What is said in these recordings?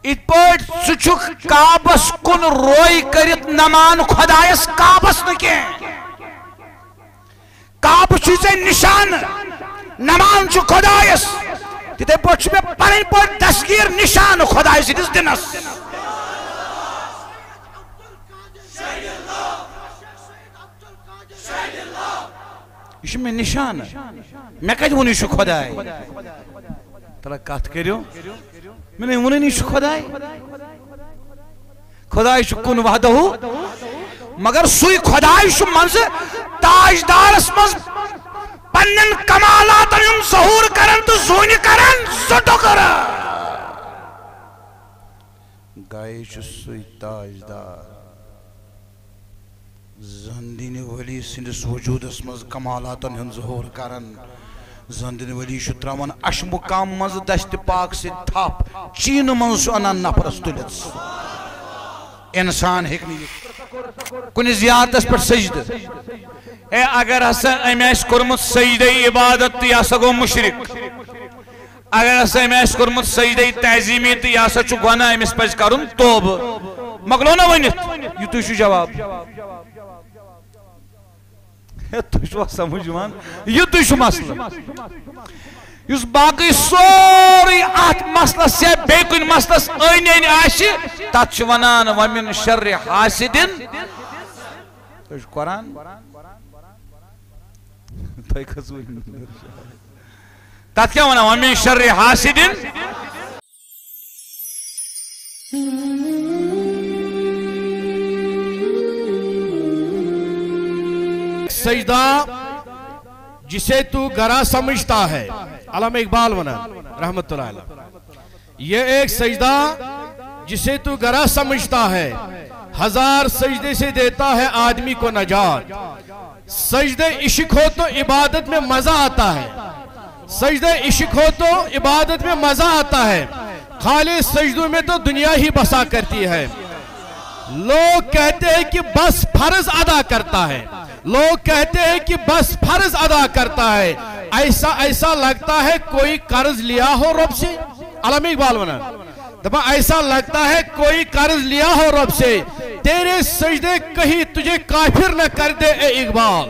ات پٹ سچک کعبس کن روئی کرت نمان خدایس کعبس نکے کعب چیزیں نشان نمان چو خدایس تیتے پٹ میں پرین پٹ دستگیر نشان خدایس دس دنس یہ میں نشان میں کہتے ہوں نیشو خدای تلا کات کریو میں نے ہوں نیشو خدای خدای شو کن وحدہ مگر سوئی خدای شو منز تاجدار اسمز پنن کمالات ہم ظہور کرن تو زونی کرن زٹو کرن گائے شو سوئی تاجدار زندین ولی سندس وجود اسمز کمالاتن ہن ظہور کرن زندین ولی شترامان اشمکام مز دشت پاک سے تھاپ چین منز انان نپرستولیت انسان ہکنی کنی زیادت پر سجد اے اگر ہسا امیش کرمت سجدہ عبادت یا سگو مشرک اگر ہسا امیش کرمت سجدہ تعظیمی یا سا چکوانا امیش پج کرن توب مگلونا ونیت یہ تو شو جواب تو شو سمجھوان یہ تو شو مسئلہ یس باقی سوری آت مسئلہ سے بیکن مسئلہ اینین آشی تات شوانان ومن شر حاسدن تو شو قرآن تو کھزوئی تات کیا وانا ومن شر حاسدن سجدہ جسے تو گرا سمجھتا ہے علامہ اقبال ونا رحمت اللہ علیہ یہ ایک سجدہ جسے تو گرا سمجھتا ہے ہزار سجدے سے دیتا ہے آدمی کو نجات سجدے عشق ہو تو عبادت میں مزہ آتا ہے سجدے عشق ہو تو عبادت میں مزہ آتا ہے خالی سجدوں میں تو دنیا ہی بسا کرتی ہے لوگ کہتے ہیں کہ بس فرض ادا کرتا ہے لوگ کہتے ہیں کہ بس فرض ادا کرتا ہے ایسا لگتا ہے کوئی قرض لیا ہو رب سے علامہ اقبال ونا دبا ایسا لگتا ہے کوئی قرض لیا ہو رب سے تیرے سجدے کہیں تجھے کافر نہ کر دے اے اقبال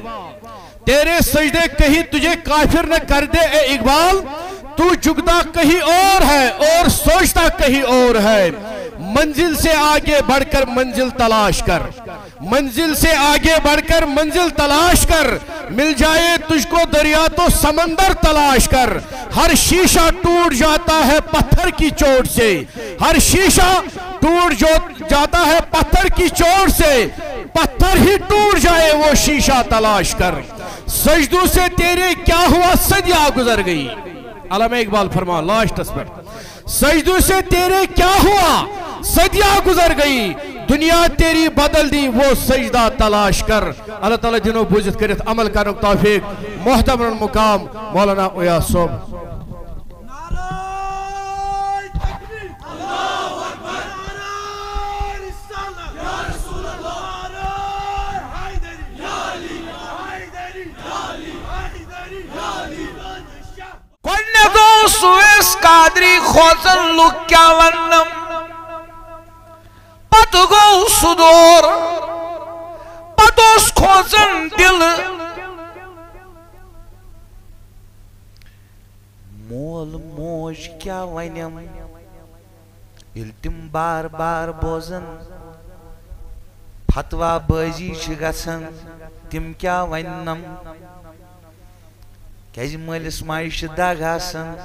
تیرے سجدے کہیں تجھے کافر نہ کر دے اے اقبال تو جھکتا کہیں اور ہے اور سوچتا کہیں اور ہے منزل سے آگے بڑھ کر منزل تلاش کر منزل سے آگے بڑھ کر منزل تلاش کر مل جائے تجھ کو دریا تو سمندر تلاش کر ہر شیشہ ٹوٹ جاتا ہے پتھر کی چوٹ سے ہر شیشہ ٹوٹ جاتا ہے پتھر کی چوٹ سے پتھر ہی ٹوٹ جائے وہ شیشہ تلاش کر سجدوں سے تیرے کیا ہوا صدیاں گزر گئی علامہ اقبال فرما لاسٹ پر سجدوں سے تیرے کیا ہوا صدیاں گزر گئی دنیا تیری بدل دی وہ سجدہ تلاش کر اللہ تعالیٰ جنہوں بوجھت کرت عمل کرنے توفیق محترم المقام مولانا اویاس صاحب سویس قادری خوزن لوگ کیا ونم پت گو سدور پتوس خوزن دل مول موج کیا ونم التم بار بار بوزن فتوا بازی شگسن تم کیا ونم کیج مالس مائش داگ آسن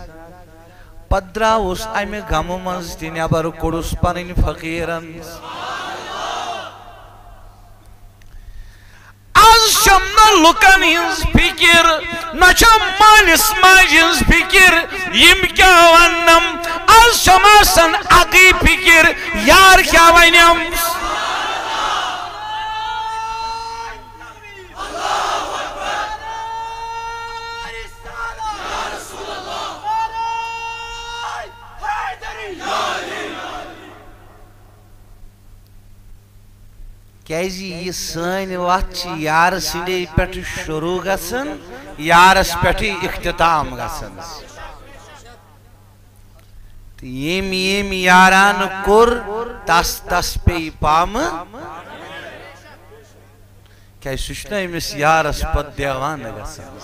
پدراؤس امی غم منز تی نیبر کوڑس پنن فقیرن از شمنا لکن ہنز فکر نچم مالس ماج ہنز فکر یم کیا ونم از شماسن اقی فکر یار کیا ونم کیازی یہ سن وقت یار سندے پٹھ شروع گسن یارس پٹھ اختتام گسن یم یم یاران کور تس تس پی پام کیا سوچنا امس یارس پت دیوان گژھان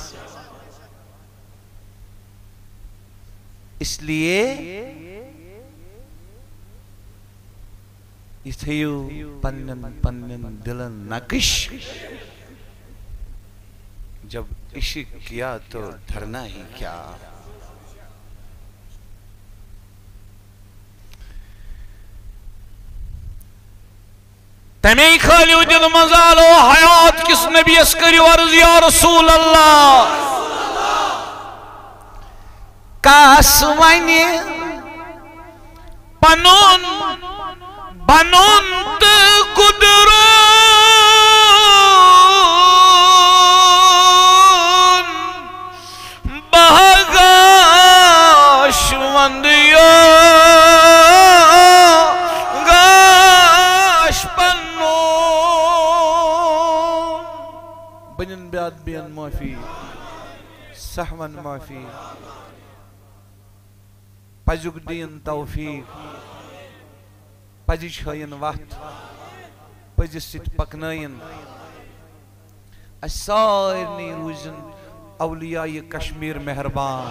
اس لیے یہ تھیو پنن پنن دلن نقش جب عشق کیا تو دھرنا ہی کیا تمی خالیو دل مزالو حیات کس نبی اسکری ورز یا رسول اللہ کاس وانی پنون بنون قدرون بہگاش وندیو گاش پنون بنین بیاد بین معافی سحون معافی پزیک دین توفیق پزی چھائین وقت پزی ست پکنائین سارنی روزن اولیاء کشمیر مہربان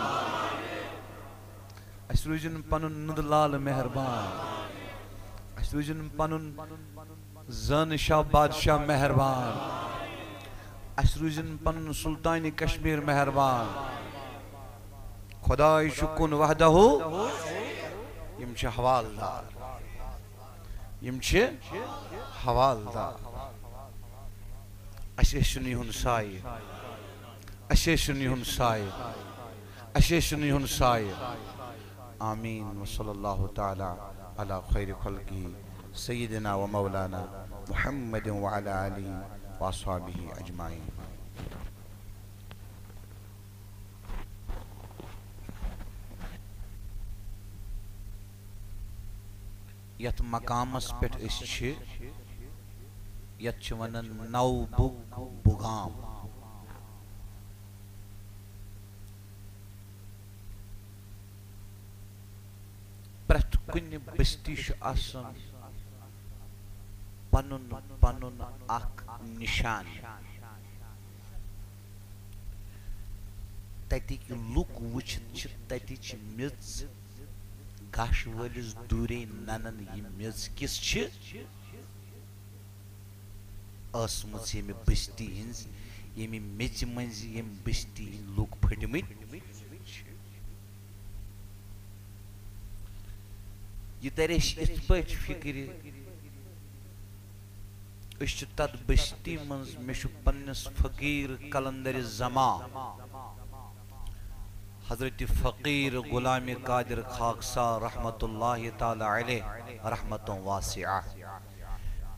اس روزن پنن ندلال مہربان اس روزن پنن زن شاہ بادشاہ مہربان اس روزن پنن سلطان کشمیر مہربان خدای شکن وحدہ یم چھ حوالدار یم چھ حوالدار اشیشنی ہن سائی اشیشنی ہن سائی اشیشنی ہن سائی آمین وصلی اللہ تعالی علی خیر خلقی سیدنا و مولانا محمد وعلی آلہ واصحابہ اجمعین یت مقامس پیٹھ اس چھ یت چھ ونن نو بگام پرت کن بستی چھ آسان پنن پنن اخ نشان تتی کی لوک وچھت چھ تتی چھ میز گاش ولس دورے ننن یہ میز کس چھ اسمت یم بستی ہنز یم میچ منز یم بستی لوک پھٹمت یہ تریش ات پٹ فکر اس تد بستی منز مش پنس فقیر کلندر زمان حضرت فقیر غلام قادر خاکسار رحمت اللہ تعالی علیہ رحمت واسعہ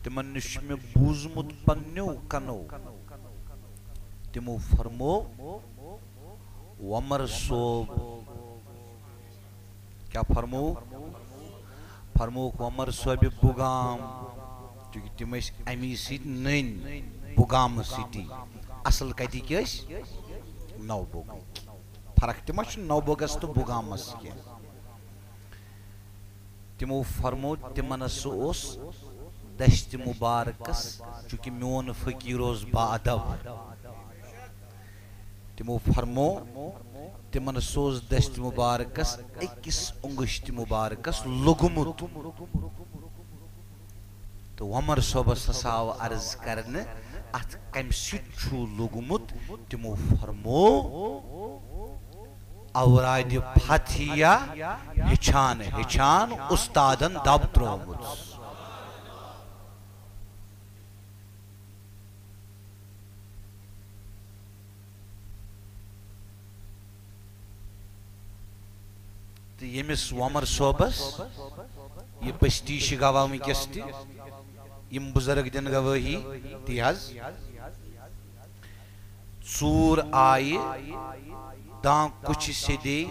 تمن نش میں بوزمت پنیو کنو تمو فرمو ومر صوب کیا فرمو ومر صوب بگام چونکہ تم امی سی نین بگام سیٹی اصل کتی کی نو بگام فرق تمہ نو بوگس تو بگامس کی تمو فرمو تمنس اس دشت مبارکس چونکہ میون فقیر روز با ادب تمو فرمو تمنس اس دشت مبارکس اکس انگشت مبارکس لگمت تو عمر صوبس ہساو عرض کرنے ات کم سیت چھو لگمت تمو فرمو اوراد فتحیہ ہچان استادن دب ترومت تو یمس عمر صوبس یہ بستی گواہ ونکس یم بزرگ دن گواہی تی حض ژور آئی دان کچھ سے دے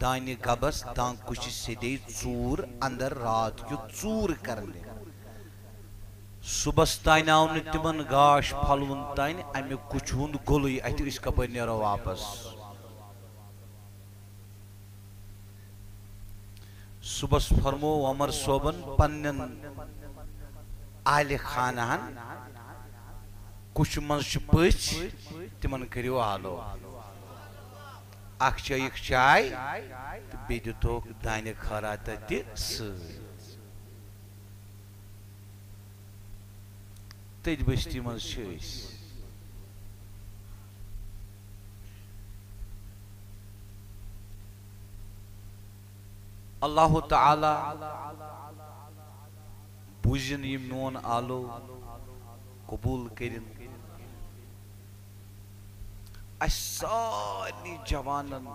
دانی گبس دان کچھ سے دے ژور اندر رات کی ژور کرنے صبح تین آو تمن گاش پھلون تین امی کچھ ہند گلوی ات اس کپر نیرو واپس صبح فرمو عمر صوبن پنن آل خانہن کچھ منز پچ تمن کریو آلو اکھ چایک چائے بی دتوک دانہ خرات تہ تج بستی منز چھس اللہ تعالی بوزن یم میون آلو قبول کرن اس ساری جوانن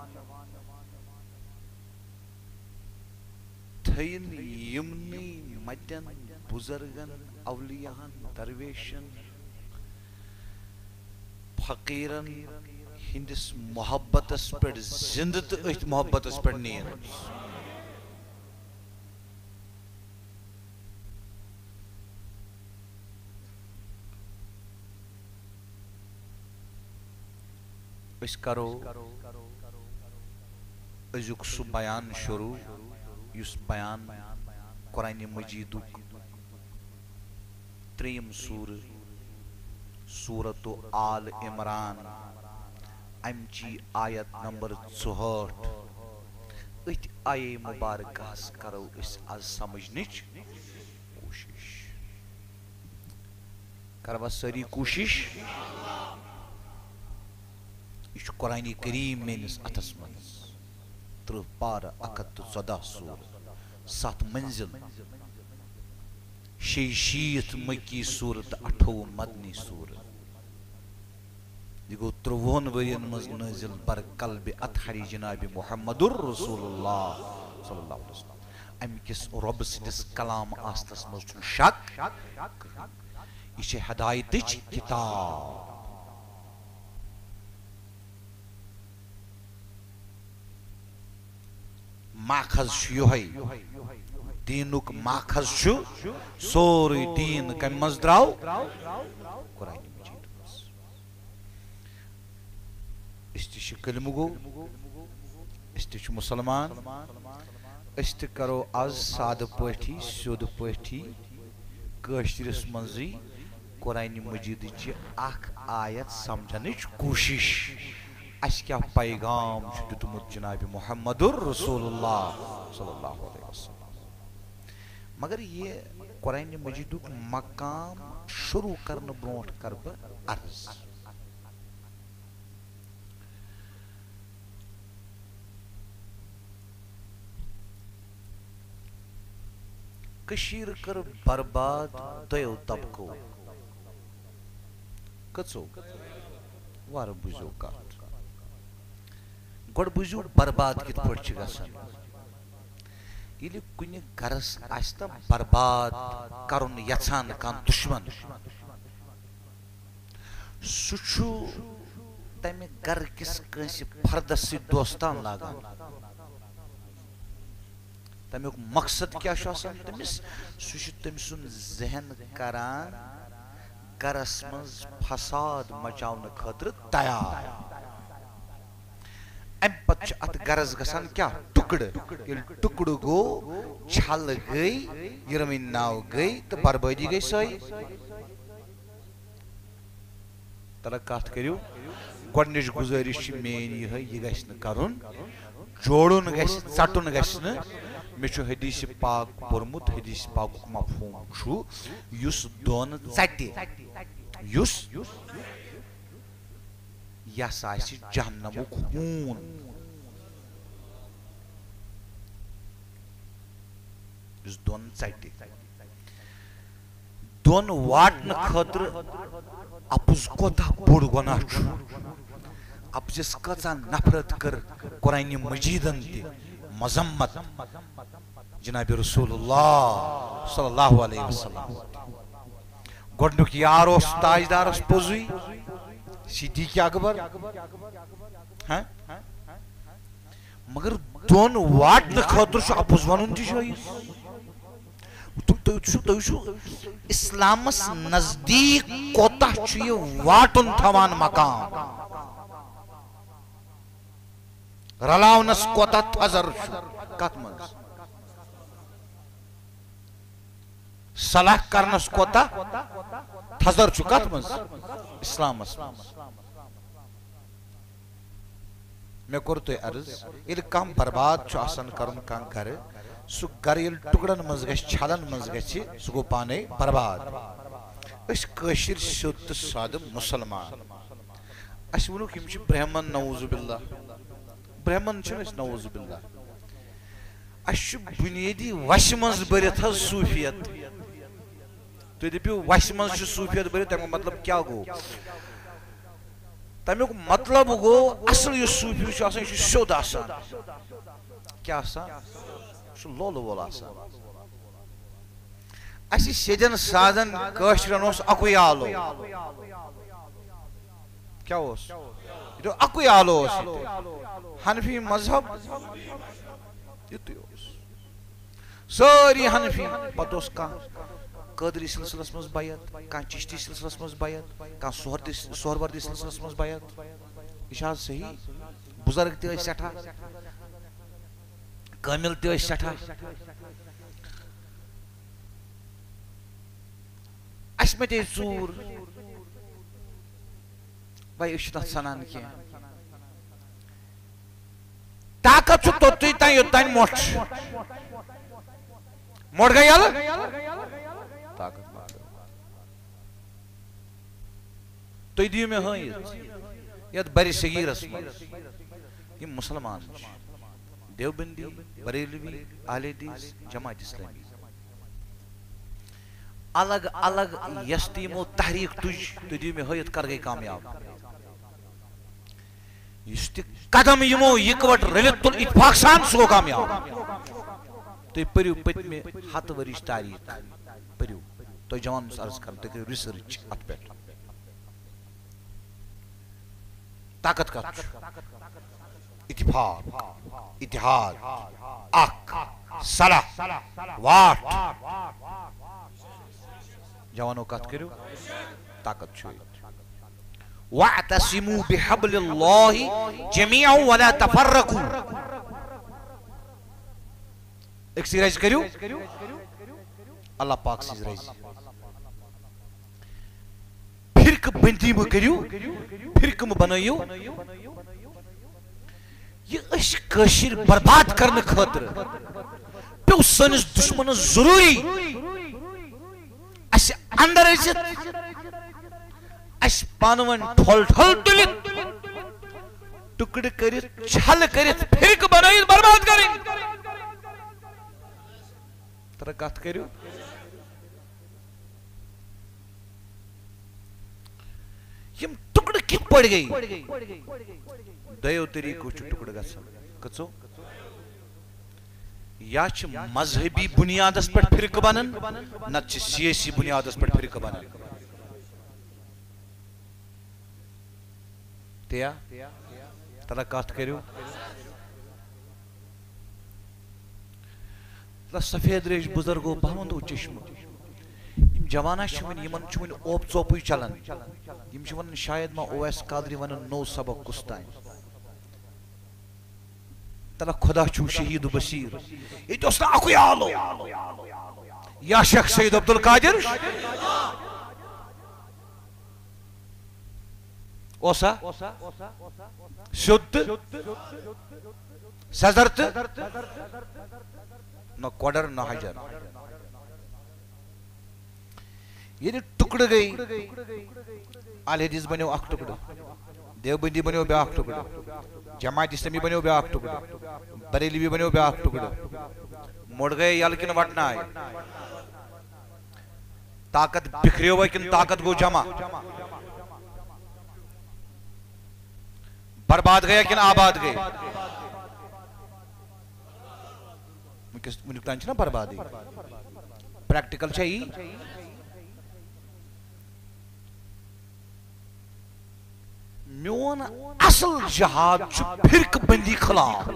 تھین یمنی مدن بزرگن اولیاءن درویشن فقیرن ہندس محبتس پر زندہ تو ات محبتس پر نین اس کرو ازیک سو بیان شروع یس بیان قرآن مجید تریم سورت آل عمران امچی آیت نمبر 64 ات آیے مبارکہ کرو اس از سمجھنچ کوشش کروا ساری کوشش یہ قرآن کریم میس اتس مز 30 پارہ 114 سور 7 منزل 66 مکی صورت 28 مدنی صورت یہ گو 53 ورین مز نازل بر قلب اطہری جناب محمد رسول اللہ صلی اللہ علیہ وسلم ام کس رب سندس کلام آستس مز شک یہ ہدایتچ کتاب ماخذ شیوہی دینک ماخذ شو سوری دین کم مز دراو قرآن مجید مز استش کلم گو استش مسلمان است کرو از ساد پٹھی سود پٹھی کشترس منزی قرآن مجید چی اخ آیت سمجھنچ کوشش اس کیا پیغام دیتمت جناب محمد رسول اللہ صلی اللہ علیہ وسلم مگر یہ قرآن مجید مقام شروع کرنے برونٹ کر بہ عرض کشیر کر برباد دیو طبقو کچو وار بزو کات گوڑ بزو برباد کت پڑھ گسن یلی کنی گرس آستا برباد کرن یژھان کان دشمن سچو تمہ گر کس کنس فردس سی دوستان لاگان تمیک مقصد کیا آسان تمس سہ تم سن ذہن کران گرس مز فساد مچاون خاطر تیار ام پتہ ات غرض گسان کیا ٹکڑ یل ٹکڑ گو چھل گئی یرمین ناو گئی تو بربادی گئی سائی تلا کات کریو گۄڈنِچ گزارش مین یہ گژھِ نہٕ کرُن جوڑن گژھِ ژٹُن گژھِ نہٕ مےٚ چھُ حدیث پاک پوٚرمُت حدیث پاکُک مفہوم چھُ یُس دۄن ژٹہِ یُس یس آسہِ جہنمُک ہوٗن یُس دۄن ژٹہِ دۄن واٹنہٕ خٲطرٕ اپُز کوتاہ بوٚڑ گۄناہ چھُ اپزس کۭژاہ نفرت کٔر قرآنِ مجیٖدن تہِ مذمت جناب رسول اللہ صلی اللہ علیہ وسلم گۄڈنیُک یار اوس تاجدارس پوٚزُے صدیق اکبر مگر دۄن واٹنہٕ خٲطرٕ چھُ اپُز ونُن تہِ جٲیِز تُہۍ وٕچھِو اسلامس نزدیٖک کوتاہ چھُ یہِ واٹُن تھاوان مقام رلاونس کوتاہ تھزر چھُ کتھ منٛز صلاح کرنس کوتا تھزر چھُ کتھ منٛز اسلامس مےٚ کوٚر تۄہہِ عرض ییٚلہِ کانٛہہ برباد چھُ آسان کرُن کانٛہہ گرٕ سُہ گرٕ ییٚلہِ ٹُکڑن منٛز گژھِ چھلن منٛز گژھِ سُہ گوٚو پانے برباد أسۍ کٲشِر سیوٚد تہٕ سادٕ مُسلمان اَسہِ ووٚنُکھ یِم چھِ برہمن نعوذ باللہ برہمن چھِنہٕ أسۍ نعوذ باللہ اَسہِ چھُ بُنیٲدی وَسہِ منٛز بٔرِتھ حظ صوٗفیت تُہۍ دٔپِو وَسہِ منٛز چھُ صوٗفیت بٔرِتھ تَمیُک مطلب کیٛاہ گوٚو تَمیُک مطلب گوٚو اصل یُس صوٗفی چھُ آسان یہِ چھُ سیوٚد آسان کیٛاہ آسان یہِ چھُ لولہٕ وول آسان اَسہِ سیٚدٮ۪ن سادن کٲشرٮ۪ن اوس اکُے آلو کیٛاہ اوس یہِ اکُے آلو اوس ییٚتہِ حنفی مذہب یُتُے اوس سٲری حنفی پتہٕ اوس کانٛہہ قٲدری سلسلس منٛز بیعت کانٛہہ چشتی سلسلس منٛز بیعت کانٛہہ سہروردی سلسلس منٛز بیعت یہِ چھِ حظ صحیح بُزرگ تہِ ٲسۍ سٮ۪ٹھاہ کٲمِل تہِ ٲسۍ سٮ۪ٹھاہ اَسہِ مَتے ژوٗر بھائی أسۍ چھِنہٕ اَتھ سنان کیٚنٛہہ طاقت چھُ توٚتُے تانۍ یوٚتانۍ مۄٹھ چھُ مۄٹھ گٔے یلہٕ طاقت تُہۍ دِیِو مےٚ ہٲیِتھ یتھ بَرِ صغیٖرس منٛز یِم مُسلمان چھِ دیوبندی بریلوی اہل حدیث جماعت اسلامی الگ الگ یس تہِ یِمو تحریٖک تُج تُہۍ دِیِو مےٚ ہٲیِتھ کر گٔے کامیاب یُس تہِ قدم یِمو یِکوٹ رٔلِتھ تُل اتفاق سان سُہ گوٚو کامیاب تُہۍ پٔرِو پٔتمہِ 100 ؤرِش تاریٖخ پٔرِو تۄہہِ جوانس عرض کران تُہۍ کٔرِو رِسٲرٕچ اتھ پٮ۪ٹھ طاقت کتھ چھُ اتفاق اتحاد اکھ صلح واٹھ جوانو کتھ کٔرِو طاقت چھُ وَاعْتَصِمُوا بِحَبْلِ اللَّهِ جَمِيعًا وَلَا تَفَرَّقُوا أکسٕے رَزِ کٔرِو اللہ پاک سٕنٛزِ رَزِ فرقہٕ بندی مہٕ کٔرِو فرقہٕ مہٕ بنٲیِو یہِ أسۍ کٲشِر برباد کرنہٕ خٲطرٕ پیوٚو سٲنِس دُشمنس ضروٗری اَسہِ اندر أژِتھ اَسہِ پانہٕ ؤنۍ ٹھۄل ٹھۄل تُلِتھ ٹُکڑٕ کٔرِتھ چھلہٕ کٔرِتھ فرقہٕ بنٲیِتھ برباد کَرٕنۍ ترٛےٚ کتھ کٔرِو یِم ٹُکڑٕ کِتھ پٲٹھۍ گٔے دۄیو طریٖقو چھُ ٹُکڑٕ گژھان کٔژو یا چھِ مذہبی بُنیادس پٮ۪ٹھ فرقہٕ بنان نتہٕ چھِ سیٲسی بُنیادس پٮ۪ٹھ فرقہٕ بنان تیا تلا کتھ کٔرِو سفید ریش بُزرگو بہوندو چشمہٕ یِم جوانا چھِ وۄنۍ یِمن چھُ وۄنۍ اوپ ژوپٕے چلان یِم چھِ ونان شاید ما اویس قادری ونان نوٚو سبق کُس تانۍ تلا خدا چھُو شہید بصیٖر ییٚتہِ اوس نہٕ اکُے آلو یا شیخ سید عبدالقادر اوسا سیوٚد تہٕ سزر تہٕ نہ کوڈر نہ حجر ییٚلہِ ٹُکڑٕ گٔے اہل حدیث بنیو اکھ ٹُکڑٕ دیوبندی بنیو بیاکھ ٹُکڑٕ جماعت اسلامی بنیو بیاکھ ٹُکڑٕ بریلوی بنیو بیاکھ ٹُکڑٕ مۄٹھ گٔے یلہٕ کِنہٕ وٹنایہِ طاقت بِکھریوا کِنہٕ طاقت گوٚو جمع برباد گیا کِنہٕ آباد گٔے وُنیُک تام چھُنہ بربادی پریکٹیکل چھا یی میون اصل جہاد چھُ فرقہٕ بندی خلاف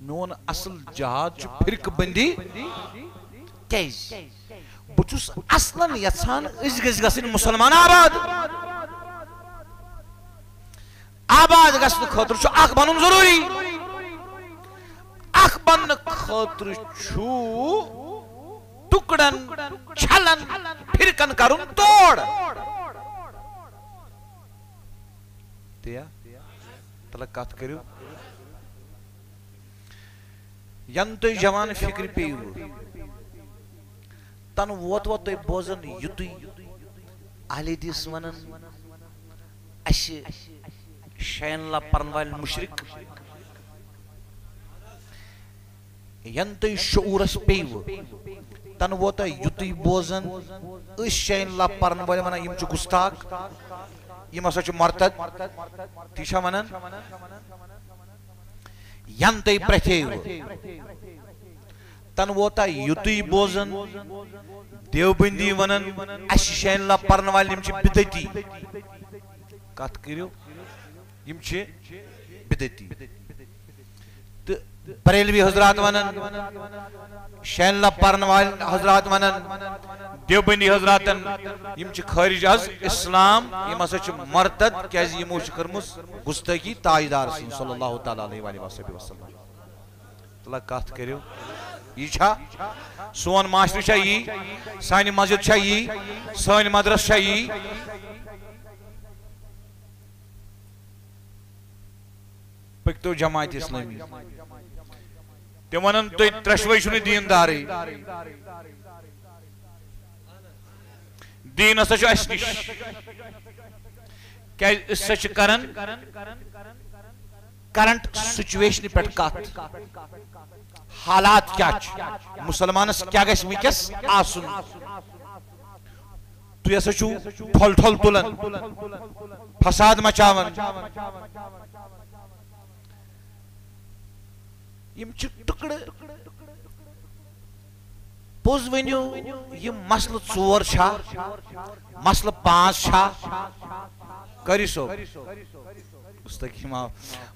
میون اصل جہاد چھُ فرقہٕ بندی کیازِ بہٕ چھُس اصلاً یژھان أسۍ گٔژھۍ گژھٕنۍ مُسلمان آباد آباد گژھنہٕ خٲطرٕ چھُ اکھ بنُن ضروٗری اکھ بن خاطر چھو ٹکڑن چھلن پھرکن کرن توڑ دیا تلک کات کریو ینتو جوان فکر پیو تن ووت توی بوزن یتوی اہل حدیث ونن اسی شین لا پرنوال مشرک ینتو شعورس پیو تن ووت یتوی بوزن اس شین لا پرنوال ونن یم چو گستاق یم اسا چو مرتد تیشا ونن ینتو پرتیو تن ووتا یتوی بوزن دیوبندی ونن اسی شین لا پرنوال یم چی بدتی کات کریو یم چی بدتی بریلوی حضرات ونن شین لا پرنوال حضرات ونن دیوبندی حضراتن یم چی خارج از اسلام یم اسا چی مرتد کیازی یمو چی کرمس گستگی تاجدار سن صلی اللہ تعالی علیہ وآلہ وسلم تلا کات کریو یہ چھا سون معاشر چھا یہ سانی مسجد چھا یہ سانی مدرس چھا یہ پکتو جماعت اسلامی تیمانن تو ترشوی شنی دین داری دین اسا چھو اس نش کہ اس سچ کرن کرنٹ سچویشن پیٹ کات حالات کیا مسلمانس کیا گیس وکس آسن تو یہ سچو پھل ٹھل تلن فساد مچاون یم چھ ٹکڑ پوز ونیو یہ مسل 4 چھا مسل 5 چھا کری سو مستقیم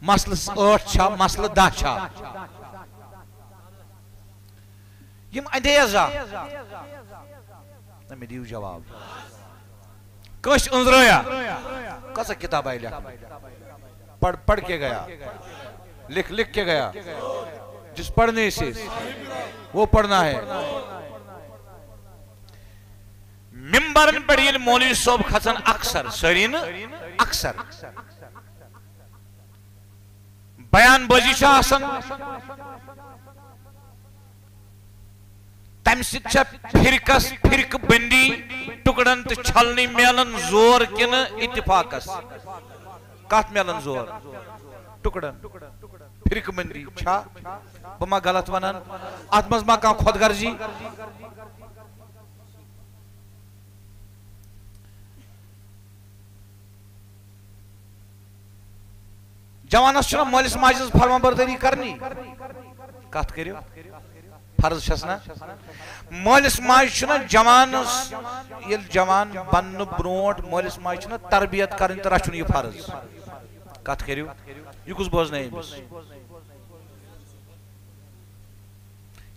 مسل 8 چھا مسل 10 چھا یم اندیزا نمی دیو جواب کش انزرایا کسا کتاب آئی لکھ پڑھ کے گیا لکھ کے گیا جس پڑھنے سے وہ پڑھنا ہے ممبرن پڑھین مولوی صوب کھسن اکثر سرین اکثر بیان بازی چھا آسن تم سچ پھرک بندی ٹکڑن تو چھلنی میلن زور کن اتفاقس کات میلن زور ٹکڑن پھرک بندی چھا بما غلط ونن اتمز ما کان خود غرضی جوانس چھنا مولس ماجد فرما برداری کرنی کات کریو فرض چھسنا مولس ماج چھنا جوانس یل جوان بن برونٹ مولس ماج چھنا تربیت کرن تو رچھن یہ فرض کات کریو یہ کس بوزنا ہے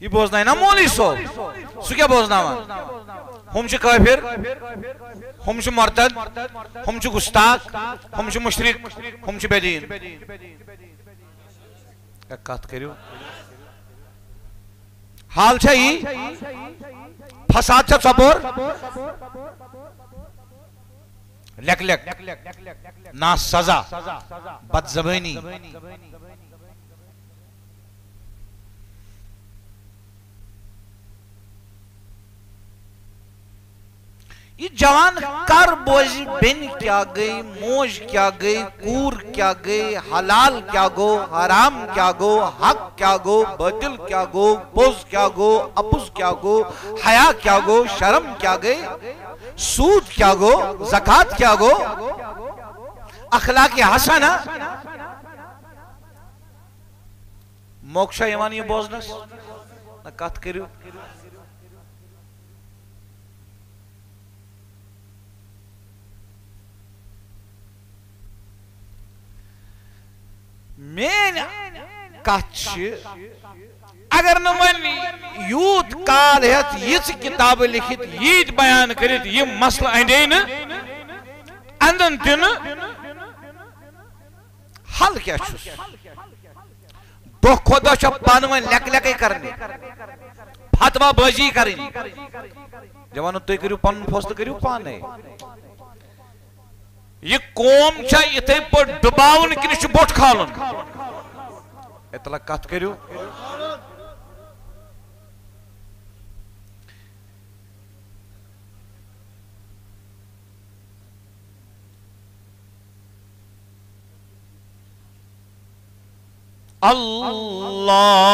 یہ بوزنا ہے نا مولی صوب سو کیا بوزنا ہے ہم چھ کافر ہم چھ مرتد ہم چھ گستاق ہم چھ مشرک ہم چھ بیدین کات کریو حال چھائی فساد چھا سپور لک نا سزا بد زبانی یہ جوان کر بوزی بن کیا گئی موج کیا گئی کور کیا گئی حلال کیا گو حرام کیا گو حق کیا گو باطل کیا گو پوز کیا گو اپوز کیا گو حیا کیا گو شرم کیا گئی سود کیا گو زکاة کیا گو اخلاق حسنہ موکشا یوان یہ بوزنس نکات کریو مین کچھ اگر نوانی یوت کال ہے یہ کتاب لکھت یہ بیان کرت یہ مسئلہ اندین اندن دن حل کیا چھس دو خدا شا پانوان لیک لیکے کرنے فتوہ بازی کریں جوانو تو کریو پان فوست کریو پانے یہ قوم چھا اتھے پر ڈباؤن کنش بوٹ کھالن اطلاع کات کریو اللہم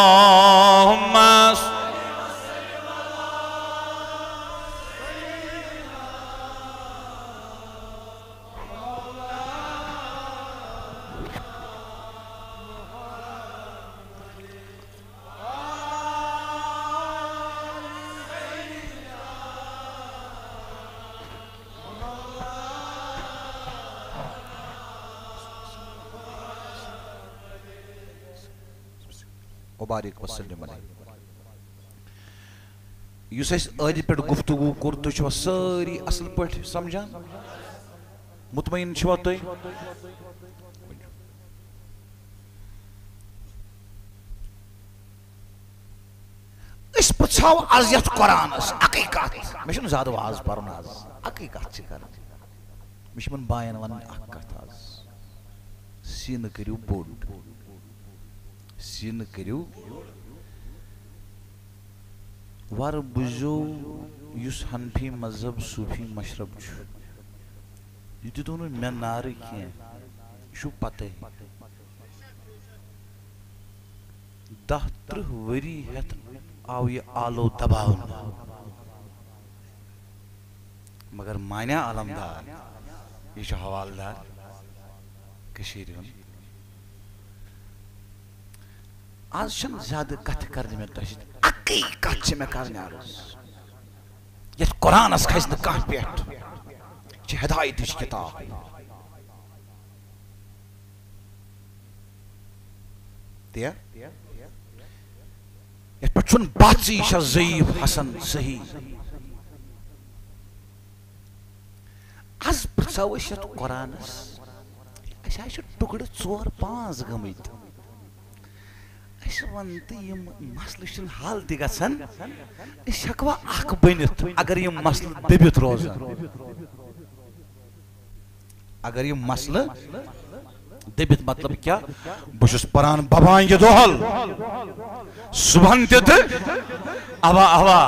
مبارک وسلم علیہ یوس اس آدھی پیٹ گفتگو کرتو چھوا ساری اصل پیٹ سمجھان مطمئن چھوا توی اس پچھاو از یت قرآن اس حقیقت مشن زیادہ واز پرن آز حقیقت چھ کر مشمن بائن ون حقیقت آز سین کریو بوڑ سین کریو وار بجو یس حنفی مذہب صوفی مشرب چھو یہ دونوں میں نارے کیا شو پتہ ہے 10 وری ہت آو یہ آلو دباؤن مگر مانیا علمدار یہ چھو حوالدار کشیری ہوں آج شن زیادہ کت کرنے میں تشید حقیقت سے میں کرنے آرز یہ قرآن اس کھائز نکاہ پیٹ یہ ہدایت اس کتاب دیا یہ پچھن باتی شا ضعیف حسن صحیح از پرساوش یہ قرآن اس ایسا ٹکڑ 4-5 گمت اس وانت یہ مسئلہ چھن حال تی گژھان اس ہکوا اخ بنت اگر یہ مسئلہ دبت روزان اگر یہ مسئلہ دبت مطلب کیا بشس پران بابان یہ دوحل صبحن تیت اوا اوا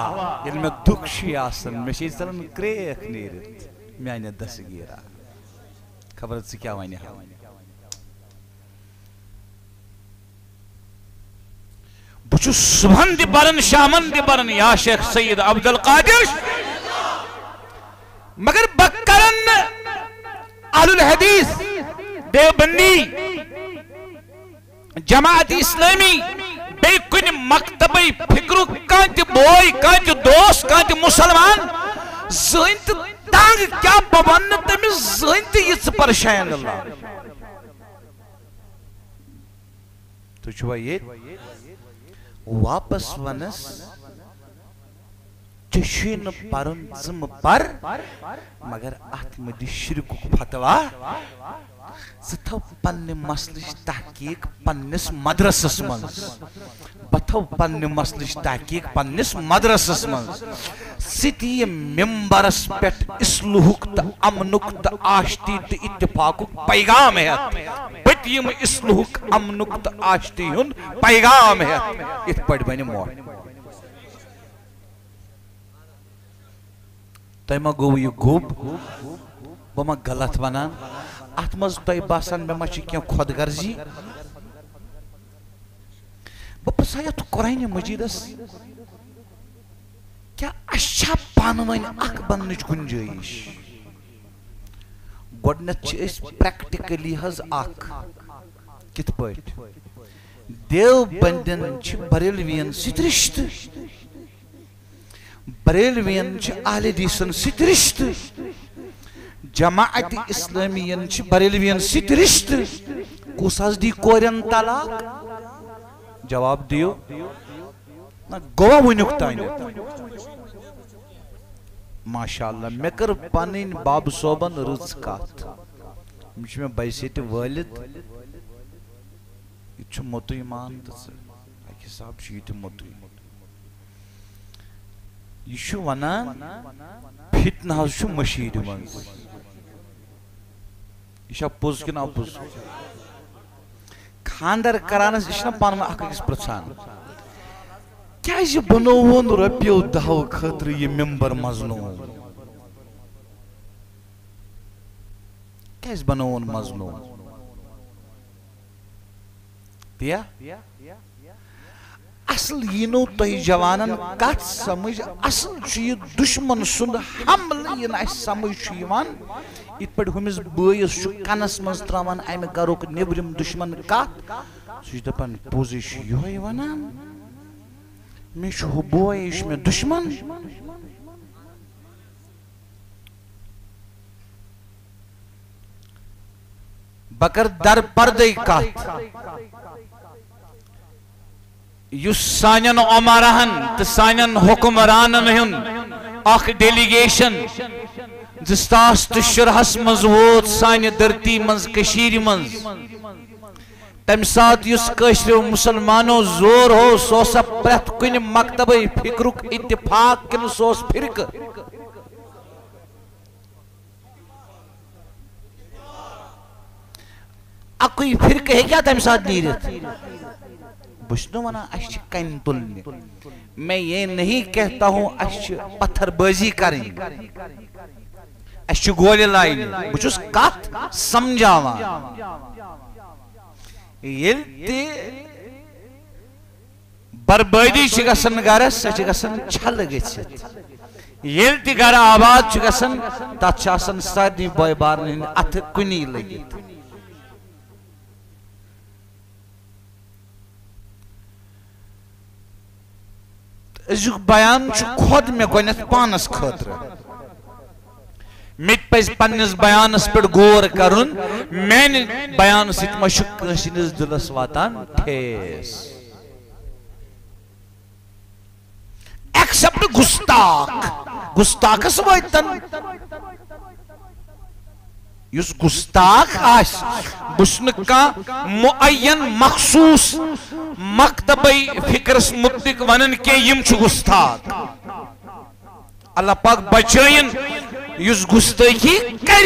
یل میں دکشی آسن میں شید سلن کریک نیرت میں آئینے دس گیرا خبرت سے کیا وائنی ہاں بچو صبحن دی برن شامن دی برن یا شیخ سید عبدالقادر مگر بکرن اہل الحدیث دیوبندی جماعت اسلامی بے کن مکتبی فکرو کانت بوئی کانت دوست کانت مسلمان زینت تانگ کیا ببنت میں زینت یہ پرشین اللہ تو چھوا یہ واپس ونس چشین پرن زم پر مگر آت مدی شرک فتوہ ستھو پن مسلش تحقیق پنس مدرسس منز بتھو پن مسلش تحقیق پنس مدرسس منز ستی ممبرس پیٹ اسلوحک تا امنک تا آشتی تا اتفاقک پیغام ہے بتیم اسلوحک امنک تا آشتی ہن پیغام ہے ات پڑھ بینی مور تیمہ گو یہ گوب بما غلط ونان اتمز توی باسان میں مچی کیا خود گرزی بپسایا تو قرآن مجیدس کیا اشا پانوین اک بننچ گنجائش گوڑنت چھ اس پریکٹیکلی حض اک کت پوٹ دیو بندن چھ بریلوین سترشت بریلوین چھ اہل حدیثن سترشت جماعت اسلامیین چھ بریلوین سترشت کس حض دی کورین طلاق جواب دیو نا گوا ونکتائن ماشاءاللہ میں کر پانین باب صوبن رز کات مجھ میں بیسیت والد یہ متوی مان تو اک حساب یہ متوی یہ ونان فتنہ حض مشید من یہ پوز کن اپوز خاندر کرانس یہ پان اخ أکس پرژھان کیازِ بنوون رۄپیو دہو خٲطرٕ یہ ممبر مظلوم کیازِ بنوون مظلوم پیا اصل ینو تۄہہِ جوانن کتھ سمجھ اصل چھُ یہ دشمن سُنٛد حملہٕ ین اسہِ سمجھ چھُ یِوان یِتھ پٲٹھۍ ہُمِس بٲیِس چھُ کنس منٛز تراوان امہِ گرُک نیبرِم دشمن کتھ سُہ چھُ دپان پوٚزُے چھُ یِہوے ونان مےٚ چھُ ہُہ بوے یہِ چھُ مےٚ دشمن بہٕ کرٕ در پردے کتھ یُس سانٮ۪ن عمرہن تہٕ سانٮ۪ن حکمرانن ہُنٛد اکھ ڈیلیگیشن 2013 منٛز ووت سانہِ دھرتی منٛز کٔشیٖرِ منٛز تمہِ ساتہٕ یُس کٲشریو مُسلمانو زور ہو سُہ اوسا پرٛٮ۪تھ کُنہِ مکتبے فکرُک اتفاق کِنہٕ سُہ اوس فرقہٕ اکُے فرقہٕ ہیٚکیٛاہ تمہِ ساتہٕ نیٖرِتھ بہٕ چھُس نہٕ ونان اسہِ چھِ کنہِ تُلنہِ میں یہ نہیں کہتا ہوں اسہِ چھِ پتھر بٲزی کرٕنۍ اسہِ چھِ گولہِ لاینہِ بہٕ چھُس کتھ سمجھاوان ییٚلہِ تہِ بربٲدی چھِ گژھان گرس سۄ چھِ گژھان چھلہٕ گٔژھِتھ ییٚلہِ تہِ گرٕ آباد چھُ گژھان تتھ چھِ آسان سارنٕے بٲے بارنٕے ہٕنٛدۍ اتھٕ کُنی لٔگِتھ أزیُک بیان چھُ خۄد مےٚ گۄڈنٮ۪تھ پانس خٲطرٕ مےٚ تہِ پزِ پننِس بیانس پٮ۪ٹھ غور کرُن میانہِ بیانہٕ سۭتۍ ما چھُ کٲنٛسہِ ہٕنٛدِس دِلس واتان ٹھیس ایکسپٹ گستاخس وٲتن یُس گستاخ آسہِ بہٕ چھُس نہٕ کانٛہہ معین مخصوٗص مکتبے فکرس متعلق ونان کینٛہہ یِم چھِ گستاخ اللہ پاک بچٲیِن یُس گستٲخی کرِ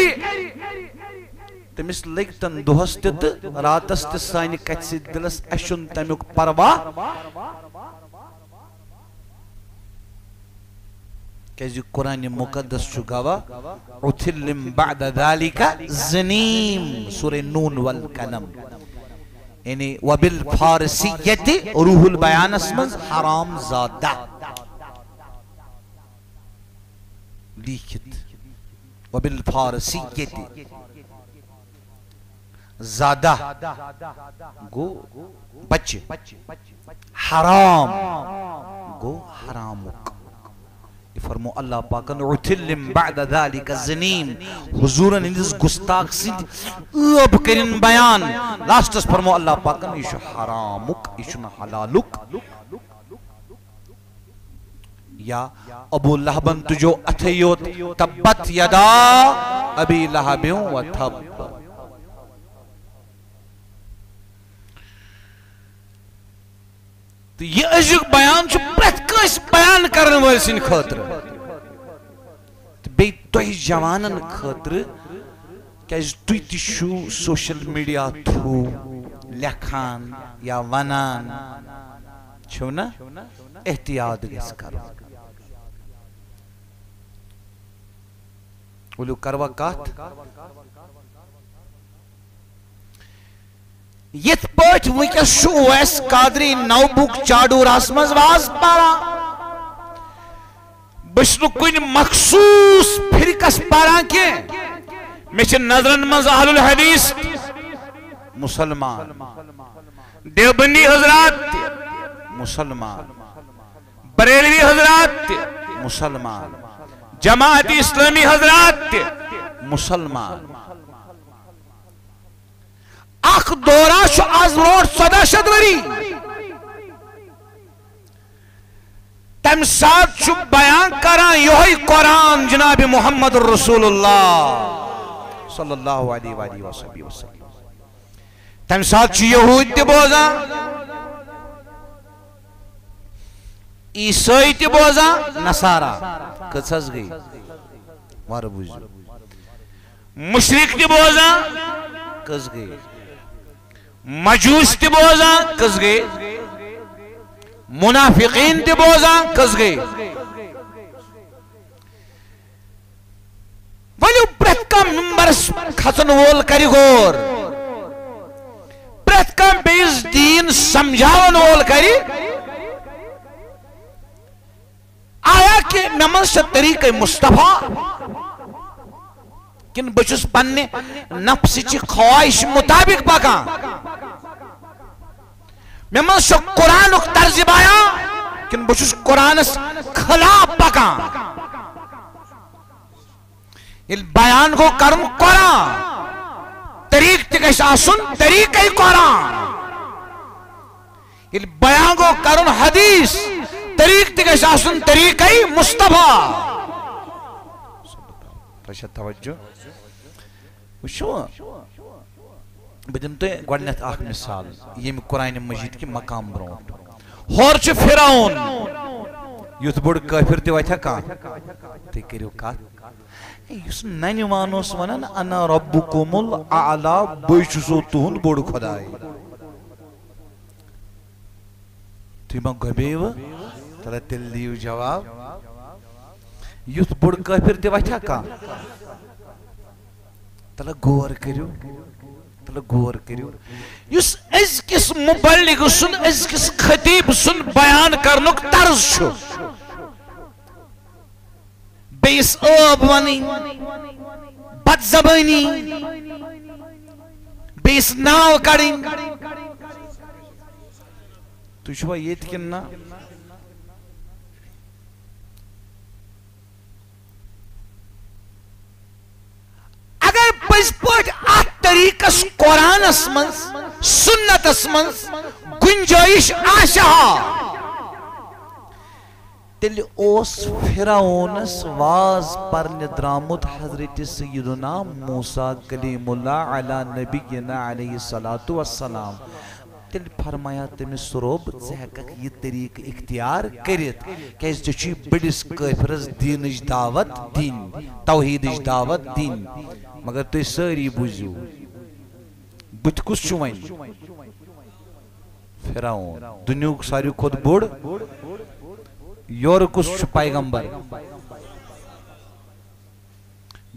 تٔمِس لٔگۍ تن دۄہس تہِ تہٕ راتس تہِ سانہِ کتھِ سۭتۍ دِلس اسہِ چھُنہٕ تمیُک پرواہ کیازِ قرآن مقدس چھُ گواہ عُتِلٍ بعد ذلك زنیم سورہ نون والقلم یعنی وبالفارسیت روح البیانس منٛز حرام زادہ لیکھِتھ وبالفارسیت زادہ گو بچہ حرام گو حرامک فرمو اللہ پاکن عُتِلٍ بعد ذلك زنیم حضورن ہندس گستاخ سند ٲب کرن بیان لاسٹس فرمو اللہ پاکن یہ حرامک یہ حلالک یا ابو لہبن تجو اتھیوت تبت یدا ابی لہبیوں و تھب یہ ازیُک بیان چھُ پرٛٮ۪تھ کٲنٛسہِ بیان کرن وٲلۍ سٕنٛدِ خٲطرٕ تہٕ بیٚیہِ تۄہہِ جوانن خٲطرٕ کیازِ تُہۍ تہِ چھُو سوشل میڈیا تھروٗ لیکھان یا ونان چھُو نا احتیاط گژھِ کرُن ؤلِو کروا کتھ یِتھ پٲٹھۍ وٕنکٮ۪س چھُ اویس قادری نوبُک چاڈوٗراہس منٛز واز پران بہٕ چھُس نہٕ کُنہِ مخصوٗص فرقس پران کینٛہہ مےٚ چھِ نظرن منٛز اہل الحدیث مسلمان دیوبندی حضرات تہِ مسلمان بریلوی حضرات تہِ مسلمان جماعت اسلامی حضرات تہِ مسلمان اخ دورہ چھُ آز برونٛٹھ 1400 ؤری تمہِ ساتہٕ چھُ بیان کران یِہوے قرآن جناب محمد رسول اللہ صلی اللہ علیہ وآلہ وسلم تم سات یہود تہ بوزان عیسائی تہ بوزان نصارا کس گئی وار بوزو مشرک تہ بوزان کس گئی مجوس تہ بوزان کس گئی منافقین تہ بوزان کس گئی ولیو پرت کم ممبرس کھسن وول کری غور پرت کم بیس دین سمجھاون وول کری آیا کہ نماز طریقہ مصطفیٰ کن بچس پننے نفس چی خواہش مطابق پکان نماز قرآن طرز بیان کن بچس قرآن خلاف پکان یہ بیان کو کرن قرآن طریق تکش آسن طریقہ قرآن یہ بیان کو کرن حدیث طریق تکش آسن طریقہ مصطفیٰ رشد توجہ وشو بدم تو گوڑنیت آخ مثال یہ قرآن مجید کی مقام برون ہورچ فیراؤن یوت بڑ کافر تی وائتھا کان تی کریو کات یس ننی وانوس ونن انا ربکم الاعلا بوچسو تہن بڑ خدای تی ما گبیو تلا دل دیو جواب یوت بڑ کافر تی وائتھا کان تلا غور کریو یس از کس مبلغ سن از کس خطیب سن بیان کرنک طرز چھو بیس آب ونی بد زبانی بیس ناو کڑیں تو چھوا یہ تکننا اگر پس پوٹ آت طریق قرآن اسمنس سنت اسمنس گنجائش آشہا تیل اوس فیراؤنس واز پر ندرامت حضرت سیدنا موسیٰ کلیم اللہ علی نبینا علیہ السلام تیل فرمایا تیمی سروب زہکک یہ طریق اختیار کرت کیس چچی بڑس کافرز دینج دعوت دین توحیدج دعوت دین مگر تو ساری بوزیو بت کس چوائن فیراؤن دنیوک ساری خود بوڑ یور کس چو پیغمبر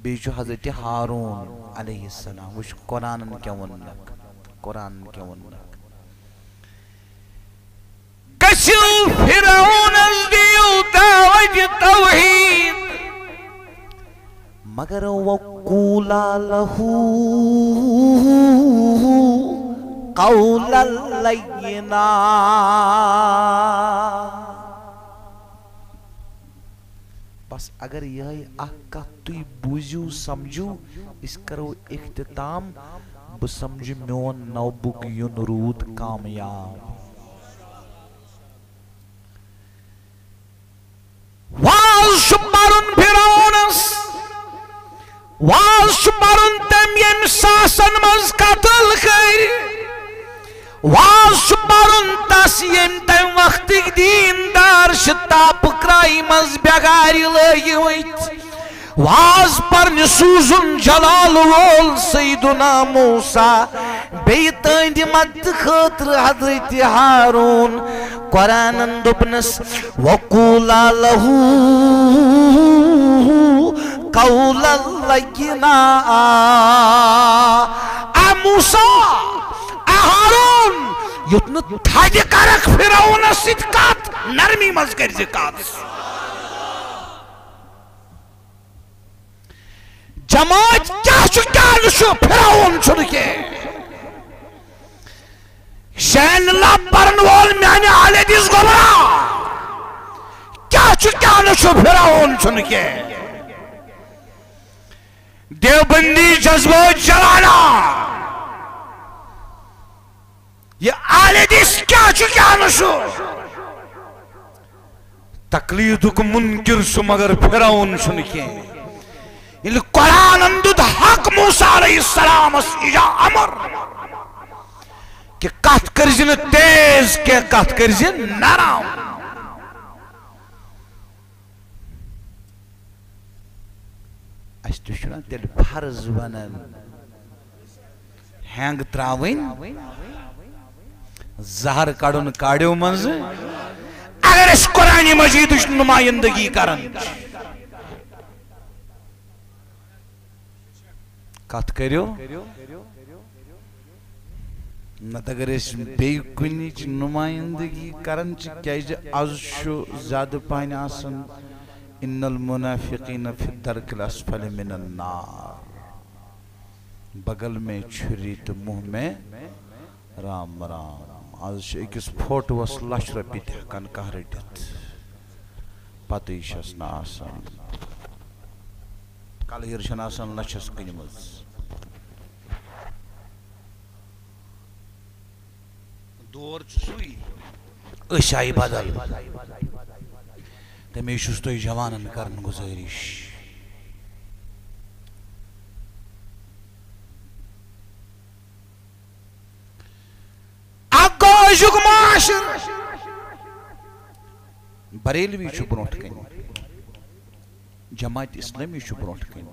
بیچو حضرت ہارون علیہ السلام وش قرآن کیا ونک کسو فیراؤن از دیو دعوت توحید مگر وقولا لہو قولا لینا بس اگر یہ آقا توی بوزیو سمجھو اس کرو اختتام بسمجھ میون نوبک یون رود کامیاب واز شمارن فیراؤنس واز شمارن تم یم ساسن مز قتل کر واز شمارن تس یم تم وقت دیندار شتاپ کرائی مز بیگاری لگی ویت واز پر نسوزن جلال وول سیدنا موسیٰ بیت اندی مد خطر حضرت ہارون قرآن دبنس وقولا لہو قولا لگنا اے موسیٰ اے ہارون یتن تھاجی کرک فیراؤن صدقات نرمی مذکر زکات جماعت کیا نشو فیراؤن چھنکے شین اللہ پرنوال میانے آلے دیس گمرا کیا نشو فیراؤن چھنکے دیوبندی جذبہ جلانا یہ آلے دیس کیا نشو تقلید کو منکر سو مگر فیراؤن چھنکے قرآن اندد حق موسیٰ علیہ السلام اس اجا امر کہ کت کرزن تیز کہ کت کرزن نرم اس تو چھنا تیل فرض بنن ہینگ تراوین زہر کڑن کاڑیو منز اگر اس قرآن مجید نمائندگی کرن کت کریو نت اگر اس بے کنچ نمائندگی کرن کیاز از شو زیادہ پہن آسن ان المنافقین فی الدرک الاسفل من النار بغل میں چھری تو منہ میں رام رام آج اکس فوٹو اس لچ رپی تحکن کہ رٹت پتہ اس نا آسان کل ہرشن آسان لچس کنمز دور سوئی اشائی بدل تمہیں شستوئی جوانن کرن گزارش اگوشک معاشر بریلوی چھو برونٹ کن جماعت اسلامی چھو برونٹ کن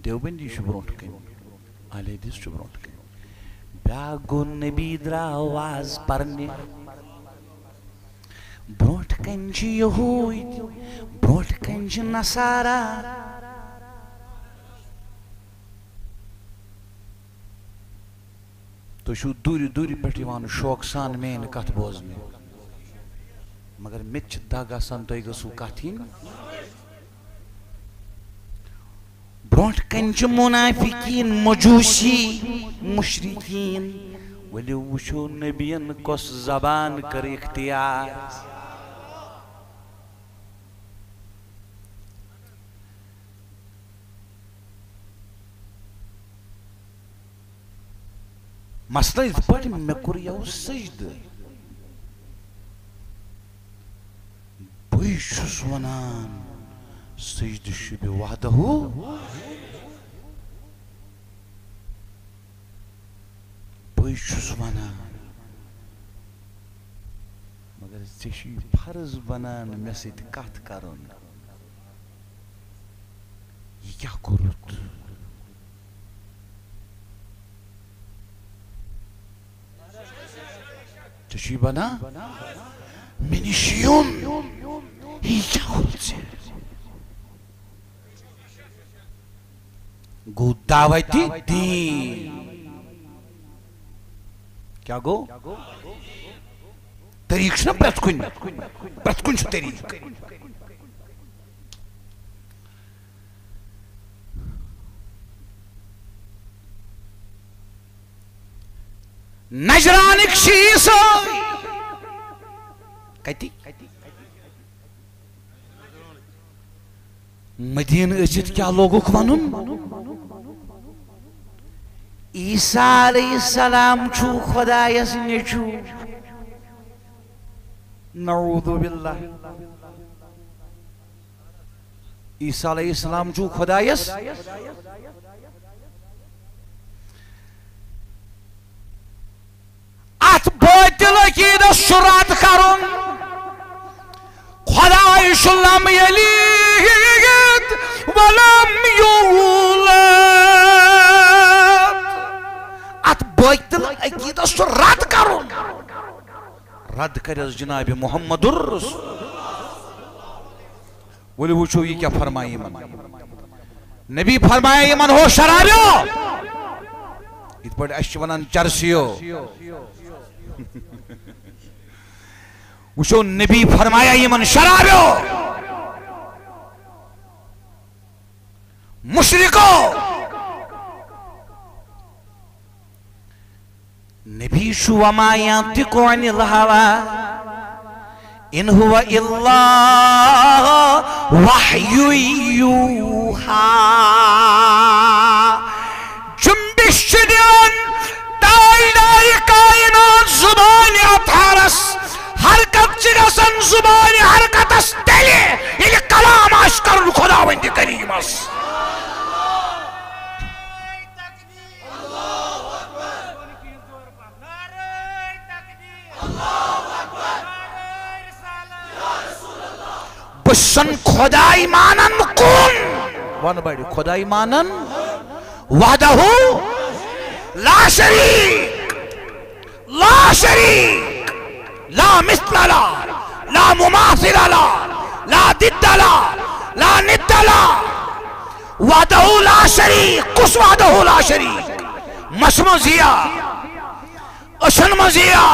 دیوبندی چھو برونٹ کن اہل حدیث چھو برونٹ کن بیاگو نبی درا آواز پرنے برونٹ کنچ یہود برونٹ کنچ نصارا تو شو دوری دوری پٹی وان شوق سان مین کت بوزنے مگر مت داگ آسان تو گسو کتین برونٹ کنچ منافقین مجوسی مشرکین ولی وشو نبین کس زبان کر اختیار مسئلہ اس پر میں کریاو سجد بوئی شس ونان سجد شب وحدہ بوئی شس ونان مگر چشی فرض بنان میں سید کت کرن یہ کیا کرت چشی بنا منشیون یہ کیا کرت سے گو دعوتی دین کیا گو طریق چھنا پرت کن چھو طریق نجرانک شیس کہتی مدین اجت کیا لوگو کونن عیسیٰ علیہ السلام چھو خدا یسنی چھو نعوذ باللہ عیسیٰ علیہ السلام چھو خدا یس ات باطل عقیدہ شرات کرن خدا شلم یلید ولم یولد ات باطل عقیدہ شرات کرن رد کرز جناب محمد الرسول ولی وچھو یہ کیا فرمائی من نبی فرمائی من ہو شرابیو ات پر اشونان چرسیو وچھو نبی فرمایا یہ من شرابیو مشرکو نبی شو وما ينطق عن الهوى ان هو الا وحی یوحا جنبش دن دائی کائنات زبان اتحرس حرکت چگسن زبان حرکت استلی یہ کلام اشکر خداوند کریم اس بسن خدای مانن کن ون بڑی خدای مانن وحدہ لا شریک لا مثل لا لا مماثل لا لا ضد لا لا ند لا وحدہ لا شریک کس وحدہ لا شریک مسمزیا اشن مزیا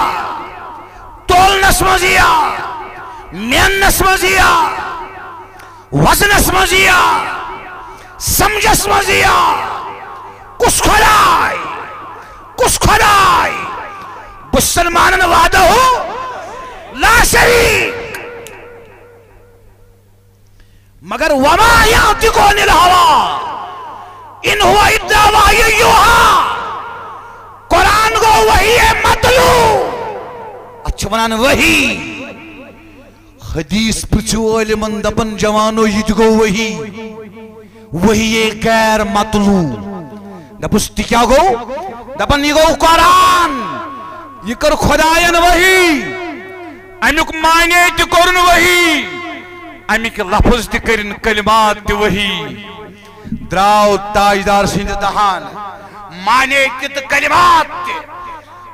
تولنس مزیا مینس مزیا وزنس مزیا سمجھس مزیا کس خدای بسلمانن وعدہ لا شریک مگر وما یعتق عن الہوى ان ہوا الا وحی یوحی قرآن گو وحی مطلو اچھا ونان وحی حدیث پرچو علمن دپن جوانو یہ گو وحی غیر مطلو دپس تی کیا گو دپن یہ گو قرآن یہ کر خدایان وحی امیک معنی تی کرن وحی امیک لفظ تی کرن کلمات تی وحی دراو تاجدار سند دہان معنی تی کلمات تی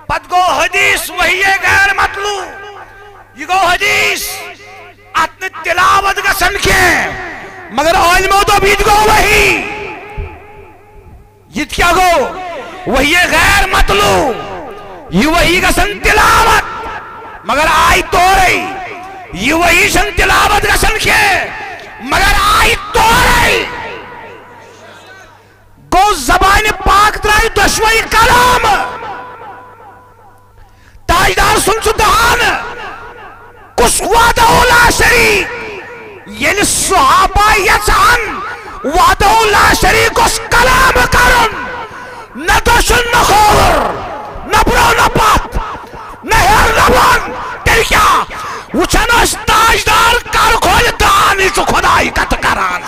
پت گو حدیث وحی غیر مطلو یہ گو حدیث اتنے تلاوت کا سنکھے مگر علموں تو بیت گو وحی یہ کیا گو وحی غیر مطلو یہ وحی کا سن تلاوت مگر آئی تو رہی یہ وحی سن تلاوت کا سنکھے مگر آئی تو رہی گو زبان پاک ترائی دشوئی کلام تاجدار سن سدہان کس وعدہ لا شریک یعنی صحابہ یسان وعدہ لا شریک اس کلام کرن نہ دشن نہ خور نہ برو نہ پات نہ ہر نہ بان تیری کیا وچھن اس تاجدار کر کھول دانی چو خدای کت کران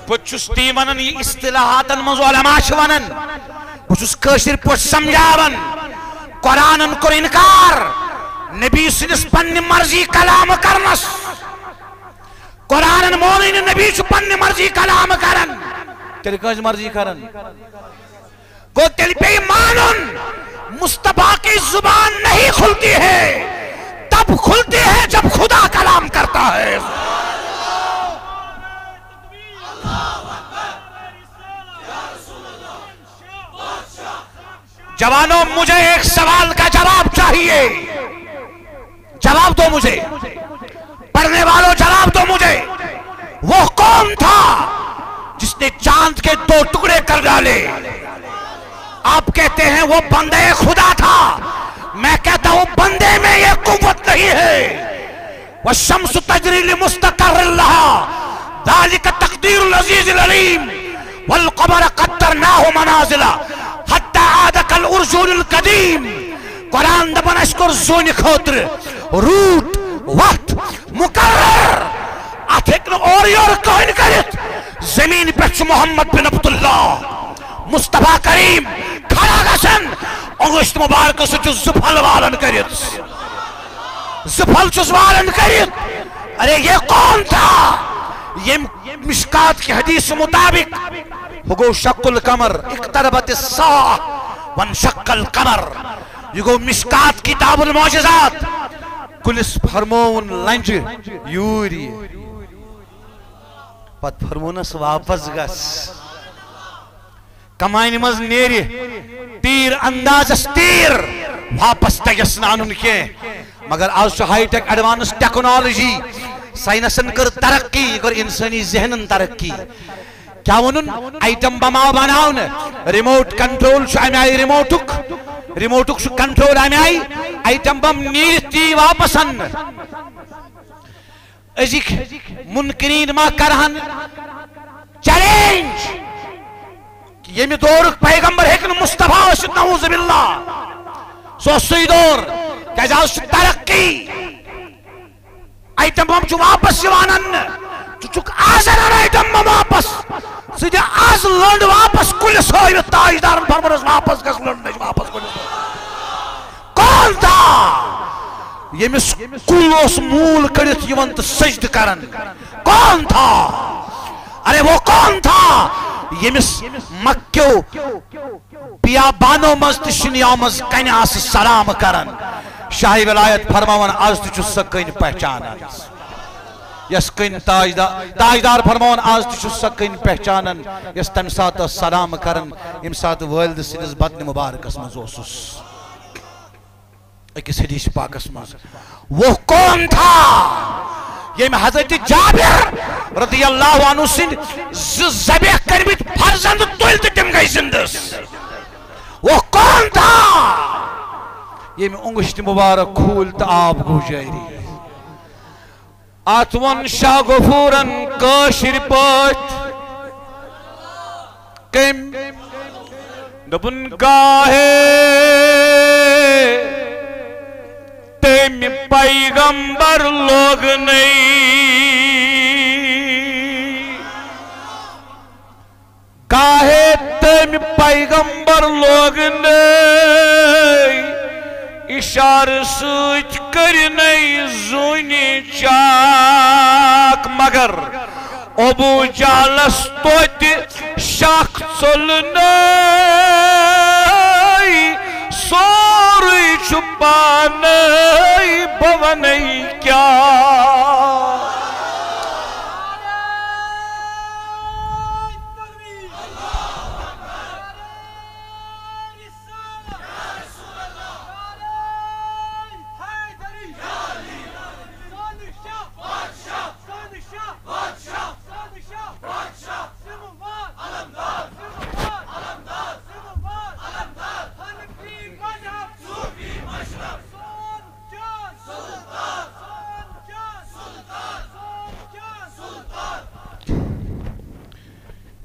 بچس تی ونن یہ اصطلاحاتن منز علماء چھ ونن بچس کشر پوچھ سمجھاون قرآنن کر انکار نبی سنس پن مرضی کلام کرنس قرآنن مونین نبی چھ پن مرضی کلام کرن تیلی کج مرضی کرن کو تیلی پہ مانن مصطفیٰ کی زبان نہیں کھلتی ہے تب کھلتی ہے جب خدا کلام کرتا ہے جوانوں مجھے ایک سوال کا جواب چاہیے جواب دو مجھے پڑھنے والوں جواب دو مجھے وہ کون تھا جس نے چاند کے 2 ٹکڑے کر ڈالے آپ کہتے ہیں وہ بندے خدا تھا میں کہتا ہوں بندے میں یہ قوت نہیں ہے وَالشَّمْسُ تَجْرِي لِمُسْتَقَرٍ لَهَا ذَلِكَ تَقْدِيرُ الْعَزِيزِ الْعَلِيمِ وَالْقَمَرَ قَدَّرْنَاهُ مَنَازِلَ حتی عادک الارجون القدیم قرآن دبن اشکر زونی خاطر روٹ وقت مقرر اتھکن اوری اور کوئن کرت زمین پر محمد بن عبداللہ مصطفیٰ کریم کھڑا گسن انگشت مبارک سچو زفل والن کرت زفل چوز والن کرت ارے یہ کون تھا یہ مشکات کی حدیث مطابق ہگو شق القمر اقتربت الساعة وانشق القمر یہ گو مشکات کتاب المعجزات کلس فرمون لنج یوری پت فرمونس واپس گس کمائن مز نیری تیر انداز تیر واپس تگسنان ان کے مگر آج چو ہائی ٹیک ایڈوانس ٹیکنالوجی سائنسن کر ترقی کر انسانی ذہنن ترقی کیا ونن آئیٹم بماو بناون ریموٹ کنٹرول شو آمی آئی ریموٹک شو کنٹرول آمی آئی آئیٹم بم نیرتی واپسن ازیک منکرین ما کرہن چیلنج یہ میں دورک پیغمبر ہیکن مصطفیٰ وشد نعوذ باللہ سو سی دور کہا اس ترقی آئیٹم بم چو واپس جوانن چک آزر آئیٹم بم واپس لنڈ واپس کلس ہوئی تاجدار فرمانس واپس گس لنڈ نش واپس کلس کون تھا یمس کل اس مول کڑت یون تو سجد کرن کون تھا ارے وہ کون تھا یمس مکیو بیابانو مزد شنیامز کنیاس سلام کرن شاہی ولایت فرماون آز تچو سکن پہچانن یس کن تاجدار فرماون آز تچو سکن پہچانن یس تم سات سلام کرن ام سات والد سنس بدن مبارکس مزوسس اکس حدیث پاکس مز وہ کون تھا یہ میں حضرت جابر رضی اللہ عنہ سن زبیح کربت فرزند تولت تم گئی زندس وہ کون تھا یہ میں انگشت مبارک کھولت آب گو جائری آتون شاہ غفورن کاشر پاٹ کم دبن گاہے تیم پیغمبر لوگ نہیں گاہے تیم پیغمبر لوگ نہیں اشار سوچ کر نہیں زونی چاک مگر ابو جالس توت شاک چل نہیں سوری چھپانے بوانی کیا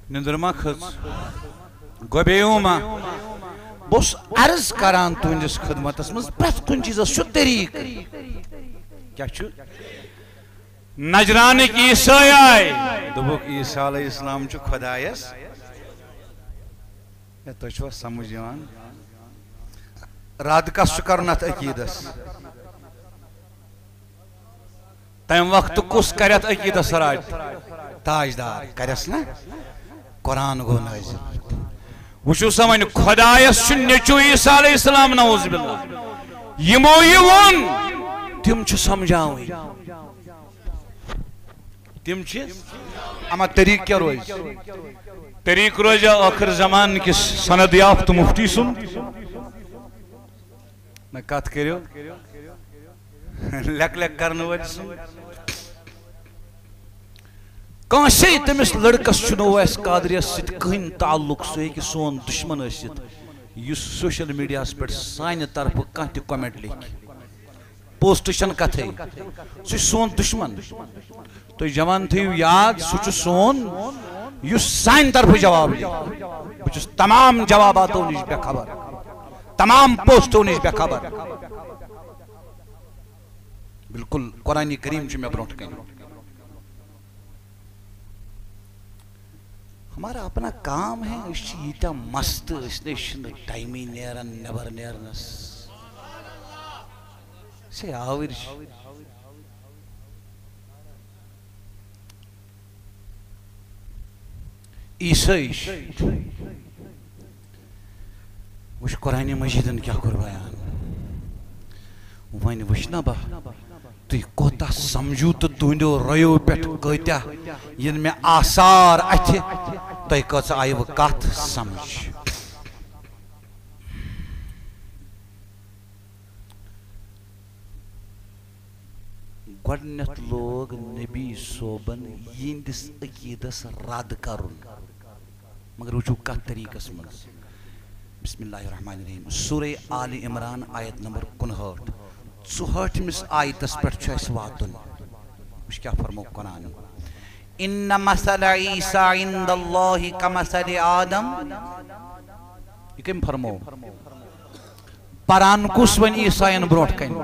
نندرما خز گوبیوما بس عرض کران تندس خدمتس مز پرت کن چیز شو طریق کیا چھو نجران کی عیسائی آئی دبوک عیسیٰ علیہ السلام چھو خدایس یا تو چھو سمجھ جوان راد کا سکرنت عقیدس تیم وقت کس کریت عقیدس راج تاجدار کریس نا قرآن گو نازل وچو سمجھ خدایس چھ نیچو عیسیٰ علیہ السلام نعوذ باللہ یمو یون تم چھ سمجھاوئی تم چھ اما طریق کیا روز طریق روز آخر زمان کس سند یافت مفتی سن میں کات کریو لک لک کرنے والی سن کانسے تمس لڑکس چنو اس قادریس ست کہن تعلق سو کہ سون دشمن اسیت یس سوشل میڈیا پر سانہ طرف کانہ کمنٹ لکھ پوسٹشن کتھے سو سون دشمن تو جوان تھیو یاد سو سون یس سانہ طرف جواب لکھ بچس تمام جواباتوں نش بے خبر تمام پوسٹوں نش بے خبر بالکل قرآن کریم چھ میں برونٹ کہیں ہمارا اپنا کام ہے اس چیتا مست اس نے ٹائمی نیرن نبر نیرنس سے آورش عیسیش وش قرآن مجیدن کیا کر بیان وین وشنا با تو کوتا سمجھو تو تندو ریو پیٹ کہتا ین میں آثار اچھے تو کہتا آئی وہ کات سمجھ گوڑنت لوگ نبی صوبن یندس عقیدس رد کرن مگر وچو کات طریقہ سمجھ بسم اللہ الرحمن الرحیم سورہ آل عمران آیت نمبر 59 ژوہٲٹھمِس آیتس پٮ۪ٹھ چھُ اَسہِ واتُن وٕچھ کیٛاہ فرمو قرآن اِنَّ مَثَلَ عیٖسیٰ عِنْدَ اللہِ کَمَثَلِ آدم یہِ کٔمۍ فرمو پران کُس وۄنۍ عیٖسایَن برونٛٹھ کَنہِ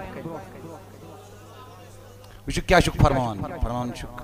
وٕچھِو کیٛاہ چھُکھ فرماوان فرماوان چھُکھ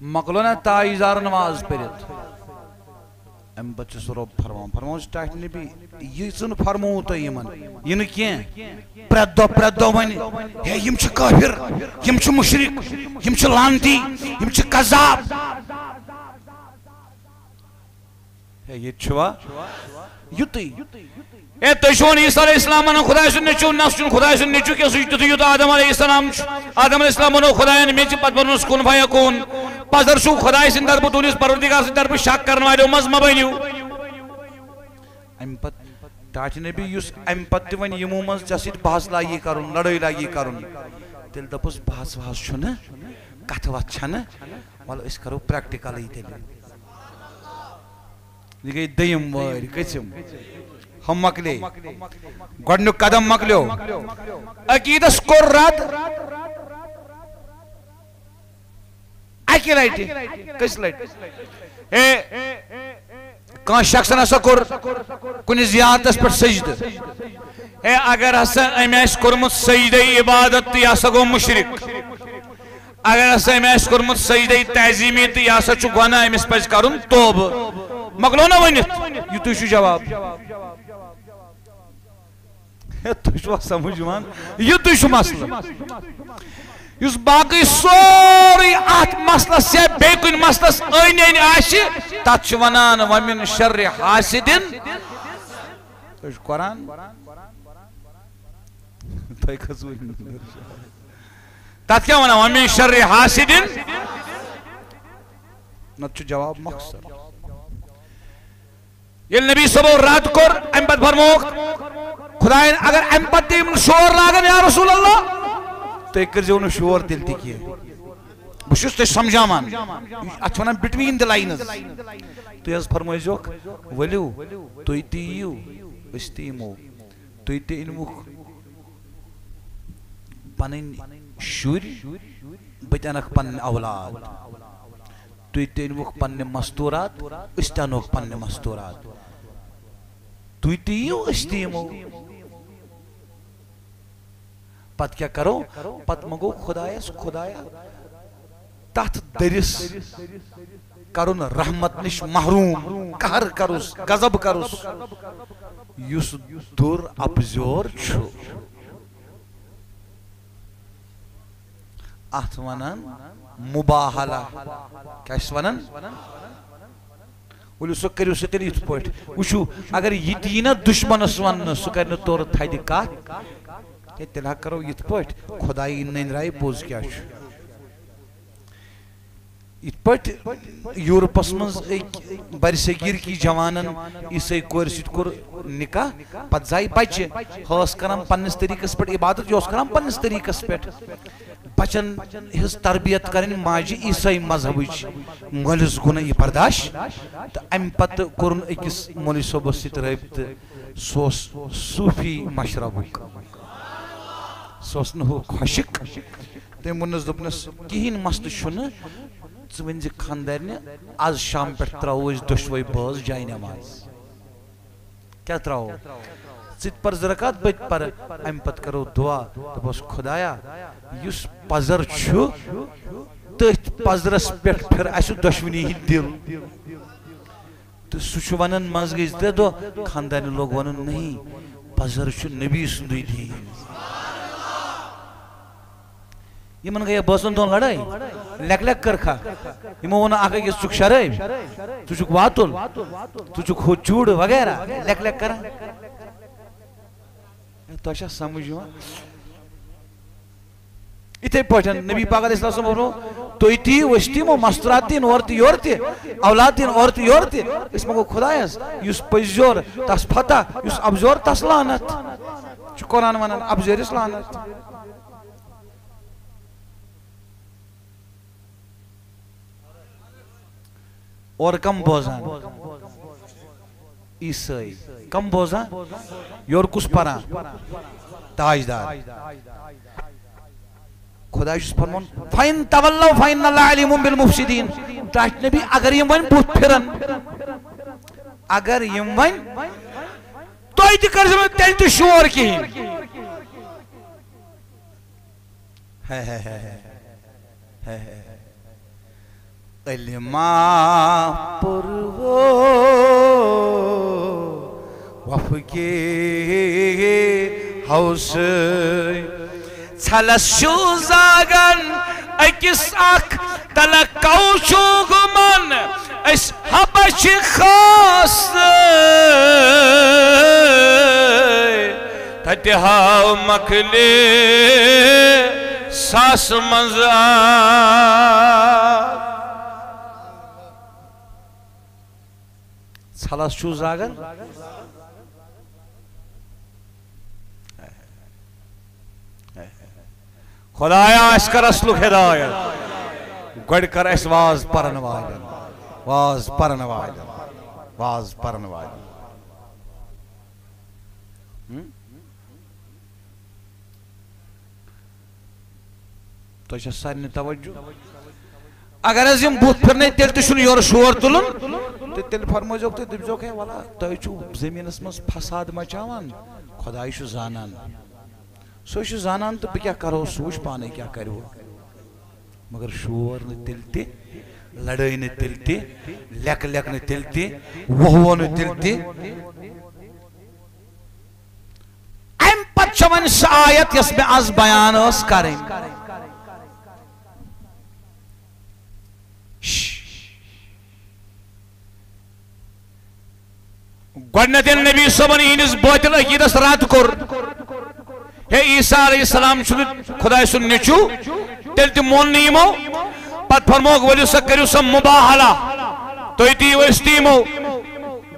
مکلو نا تاجدار نماز پڑھت ام پتہ چھُس رۄب فرماوان ٹاٹھ نبی یہ ژٕ فرموو تۄہہِ یِمن یہِ نہٕ کینٛہہ پرٛٮ۪تھ دۄہ وَنہِ ہے یِم چھِ کٲفِر یِم چھِ مُشرِک یِم چھِ لعنتی یِم چھِ قذاب ہے ییٚتہِ چھُوا یُتُے اے تُہۍ چھِو عیسیٰ علیہ السلام وَنان خۄداے سُنٛد نیٚچوٗ نہ سُہ چھُنہٕ خۄداے سُنٛد نیٚچوٗ کینٛہہ سُہ چھُ تِتھُے یوٗتاہ آدم علیہ السلام چھُ آدم علیہ السلام ووٚنُو خۄدایَن میٚژِ پتہٕ ووٚنُس کُن فیکوٗن پزر چھُو خۄداے سٕنٛدِ طرفہٕ تُہٕنٛدِس پروردگار سٕنٛدِ طرفہٕ شک کرن والیو منٛز مہ بٔنِو امہِ پتہٕ ٹاٹھ نبی یُس امہِ پتہٕ تہِ وۄنۍ یِمو منٛز ژےٚ سۭتۍ بحث لاگی کرُن لڑٲے لاگی کرُن تیٚلہِ دوٚپُس بحث وحث چھُنہٕ کتھٕ وتھٕ چھنہٕ وَلہٕ أسۍ کرو پریکٹِکلٕے تیٚلہِ یہ گٔے دٔیِم وٲرۍ کٔژِم ہم مکلے گۄڈنیُک قدم مکلیو عقیدس کوٚر رد اکہِ لٹہِ کٔژِ لٹہِ کانٛہہ شخصن ہسا کوٚر کُنہِ زیارتس پٮ۪ٹھ سجدٕ ہے اگر ہسا أمۍ آسہِ کوٚرمُت سجدے عبادت تہٕ یہِ ہسا گوٚو مُشرِک اگر ہسا أمۍ آسہِ کوٚرمُت سجدے تعظیٖمی تہٕ یہِ ہسا چھُ گۄناہ أمِس پزِ کرُن توبہٕ مکلو نا ؤنِتھ یِتُے چھُ جواب تُہۍ چھُوا سمجھ یِوان یِتُے چھُ مسلہٕ یُس باقٕے سورُے اتھ مسلس یا بیٚیہِ کُنہِ مسلس أنٛدۍ أنٛدۍ آسہِ تتھ چھِ ونان ومن شر حاسدٍ تُہۍ چھُو قرآن تۄہہِ کھٔژوٕ تتھ کیٛاہ ونان ومن شر حاسدٍ نتہٕ چھُ جواب مۄخصر ییٚلہِ نبی صٲبو رد کوٚر امہِ پتہٕ فرمووُکھ خۄداین اگر امہِ پتہٕ تہِ یِم شور لاگن یا رسول اللہ تُہۍ کٔرزیٚو نہٕ شور تیٚلہِ تہِ کینٛہہ بہٕ چھُس تۄہہِ سمجھاوان اتھ چھِ ونان بِٹویٖن دِ لاینٕز تُہۍ حظ فرمٲیزیوکھ ؤلِو تُہۍ تہِ یِیِو أسۍ تہِ یِمو تُہۍ تہِ أنۍوُکھ پنٕنۍ شُرۍ بہٕ تہِ انکھ پنٕنۍ اولاد تُہۍ تہِ أنۍوُکھ پننہِ مستوٗرات أسۍ تہِ انوکھ پننہِ مستوٗرات تُہۍ تہِ یِیِو أسۍ تہِ یِمو پتہٕ کیٛاہ کرو پتہٕ منگو خۄدایس خۄدایا تتھ دٔرِس کرُن رحمت نِش محروٗم قہر کرُس غضب کرُس یُس دوٚر اپزیور چھُ اتھ ونان مُباہلہ کیٛاہ چھِس ونان ؤلِو سُہ کٔرِو سُہ تیٚلہِ یِتھ پٲٹھۍ وٕچھِو اگر یہِ تہِ یی نا دُشمنس وننہٕ سُہ کرِ نہٕ تورٕ تھدِ کتھ ہے تیٚلہِ ہا کرو یِتھ پٲٹھۍ خۄدایی نٔنۍ پوٚز کیٛاہ چھُ یِتھ پٲٹھۍ یوٗرپس منٛز أکۍ برصغیٖرکی جوانن عیٖسٲے کورِ سۭتۍ کوٚر نکاح پتہٕ زاے بچہِ ہۄ ٲس کران پننِس طریٖقس پٮ۪ٹھ عبادت یہِ اوس کران پننِس طریٖقس پٮ۪ٹھ بچن ہٕنٛز تربیت کرٕنۍ ماجہِ عیٖسٲے مذہبٕچ مٲلِس گوٚو نہٕ یہِ برداش تہٕ امہِ پتہٕ کوٚرُن أکِس مولوی صٲبس سۭتۍ رٲبطہٕ سُہ اوس صوٗفی مشربُک سُہ اوس نہٕ ہُہ خۄشِک تٔمۍ ووٚننس دوٚپنس کِہیٖنۍ مسلہٕ چھُنہٕ ژٕ ؤنۍ زِ خانٛدارنہِ آز شام پٮ۪ٹھ تراوو أسۍ دۄشوے بٲژ جاے نٮ۪ماز کیٛاہ تراوو ژٕ تہِ پر 2 رکات بہٕ تہِ پرٕ امہِ پتہٕ کرو دُعا دوٚپہوس خۄدایا یُس پزر چھُ تٔتھۍ پزرس پٮ۪ٹھ پھِر اسہِ دۄشوٕنی ہٕنٛدۍ دِل تہٕ سُہ چھُ ونان منٛزٕ گٔژھۍ 3 دۄہ خانٛدارنہِ لوگ ونُن نہیں پزر چھُ نبی سُنٛدُے دیٖن یِمن گٔیے بٲژن دۄن لڑٲے لیکھ لیکھ کٔرکھا یِمو ووٚن اکھ أکِس ژٕ چھُکھ شرٲبۍ ژٕ چھُکھ واتُل ژٕ چھُکھ ہُہ چوٗڑٕ وغیرہ لیکھ لیکھ کران تۄہہِ چھا سمجھ یِوان یِتھے پٲٹھۍ نبی پاک علیہ السلام ووٚنوُ تُہۍ تہِ یِیِو أسۍ تہِ یِمو مستوٗرات تہِ یِن اورٕ تہِ یورٕ تہِ اولاد تہِ یِن اورٕ تہِ یورٕ تہِ أسۍ منگو خۄدایس یُس پٔزیور تس فتح یُس ابزور تس لعنت چھُ قرآن ونان ابزٲرِس لعنت اور کم بوزان عیٖسٲے کم بوزان یورٕ کُس پران تاجدار خۄدا چھُس فرماوان فَإِن تَوَلَّوْا فَإِنَّ اللَّهَ عَلِيمٌ بِالْمُفْسِدِينَ ٹاٹھ نبی اگر یِم وۄنۍ بُتھ پھِرن اگر یِم وۄنۍ تُہۍ تہِ کٔرزیٚو نہٕ تیٚلہِ تہِ شور کِہیٖنۍ علما پرو وفقی حوث چھلس شو زاگن اکس اک تلکو شوگمن اس حبش خاص تتہاو مکلی ساس منزار چھلس شو زاگن خدایا اس کر اسلوک ہدایت گوڑ کر اس واز پرن واجن واز پرن واجن واز پرن واجن تو یہ سارے توجہ اگر از یم بوت پھرنے تیل تشن یور شور تلن تو تیل فرموزوک تو دبزوک ہے والا تو چھو زمین اسمس فساد مچاوان خدای شو زانان سو چھو زانان تو بکیا کرو سوچ پانے کیا کرو مگر شور نے تلتے لڑائی نے تلتے لیک لیک نے تلتے وہو نے تلتے ایم پچھوان سآیت یس میں از بیان اس کریں گوڑنت نبی صبح ہینس بوتل عقیدس رات کر ہے عیسیٰ علیہ السلام چھو خدا سن نچو تیل تی مون نیمو پت فرموک ولی سا کریو سا مباحلہ تو ایتی وستیمو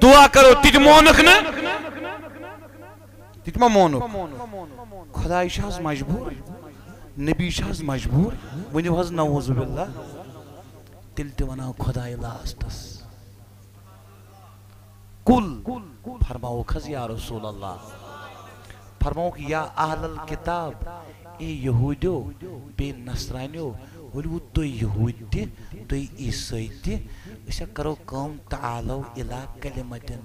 دعا کرو تیت مونک نا تیت ما مونک خدا شاز مجبور نبی شاز مجبور ونیو حض نوز باللہ تیل تی وناو خدا لاستس کل فرماؤک حض یا رسول اللہ فرماؤک یا اہل الکتاب اے یہودیو بے نصرانیو ولو تو یہود تی تو عیسائی تی اسے کرو کام تعالو الہ کلمتن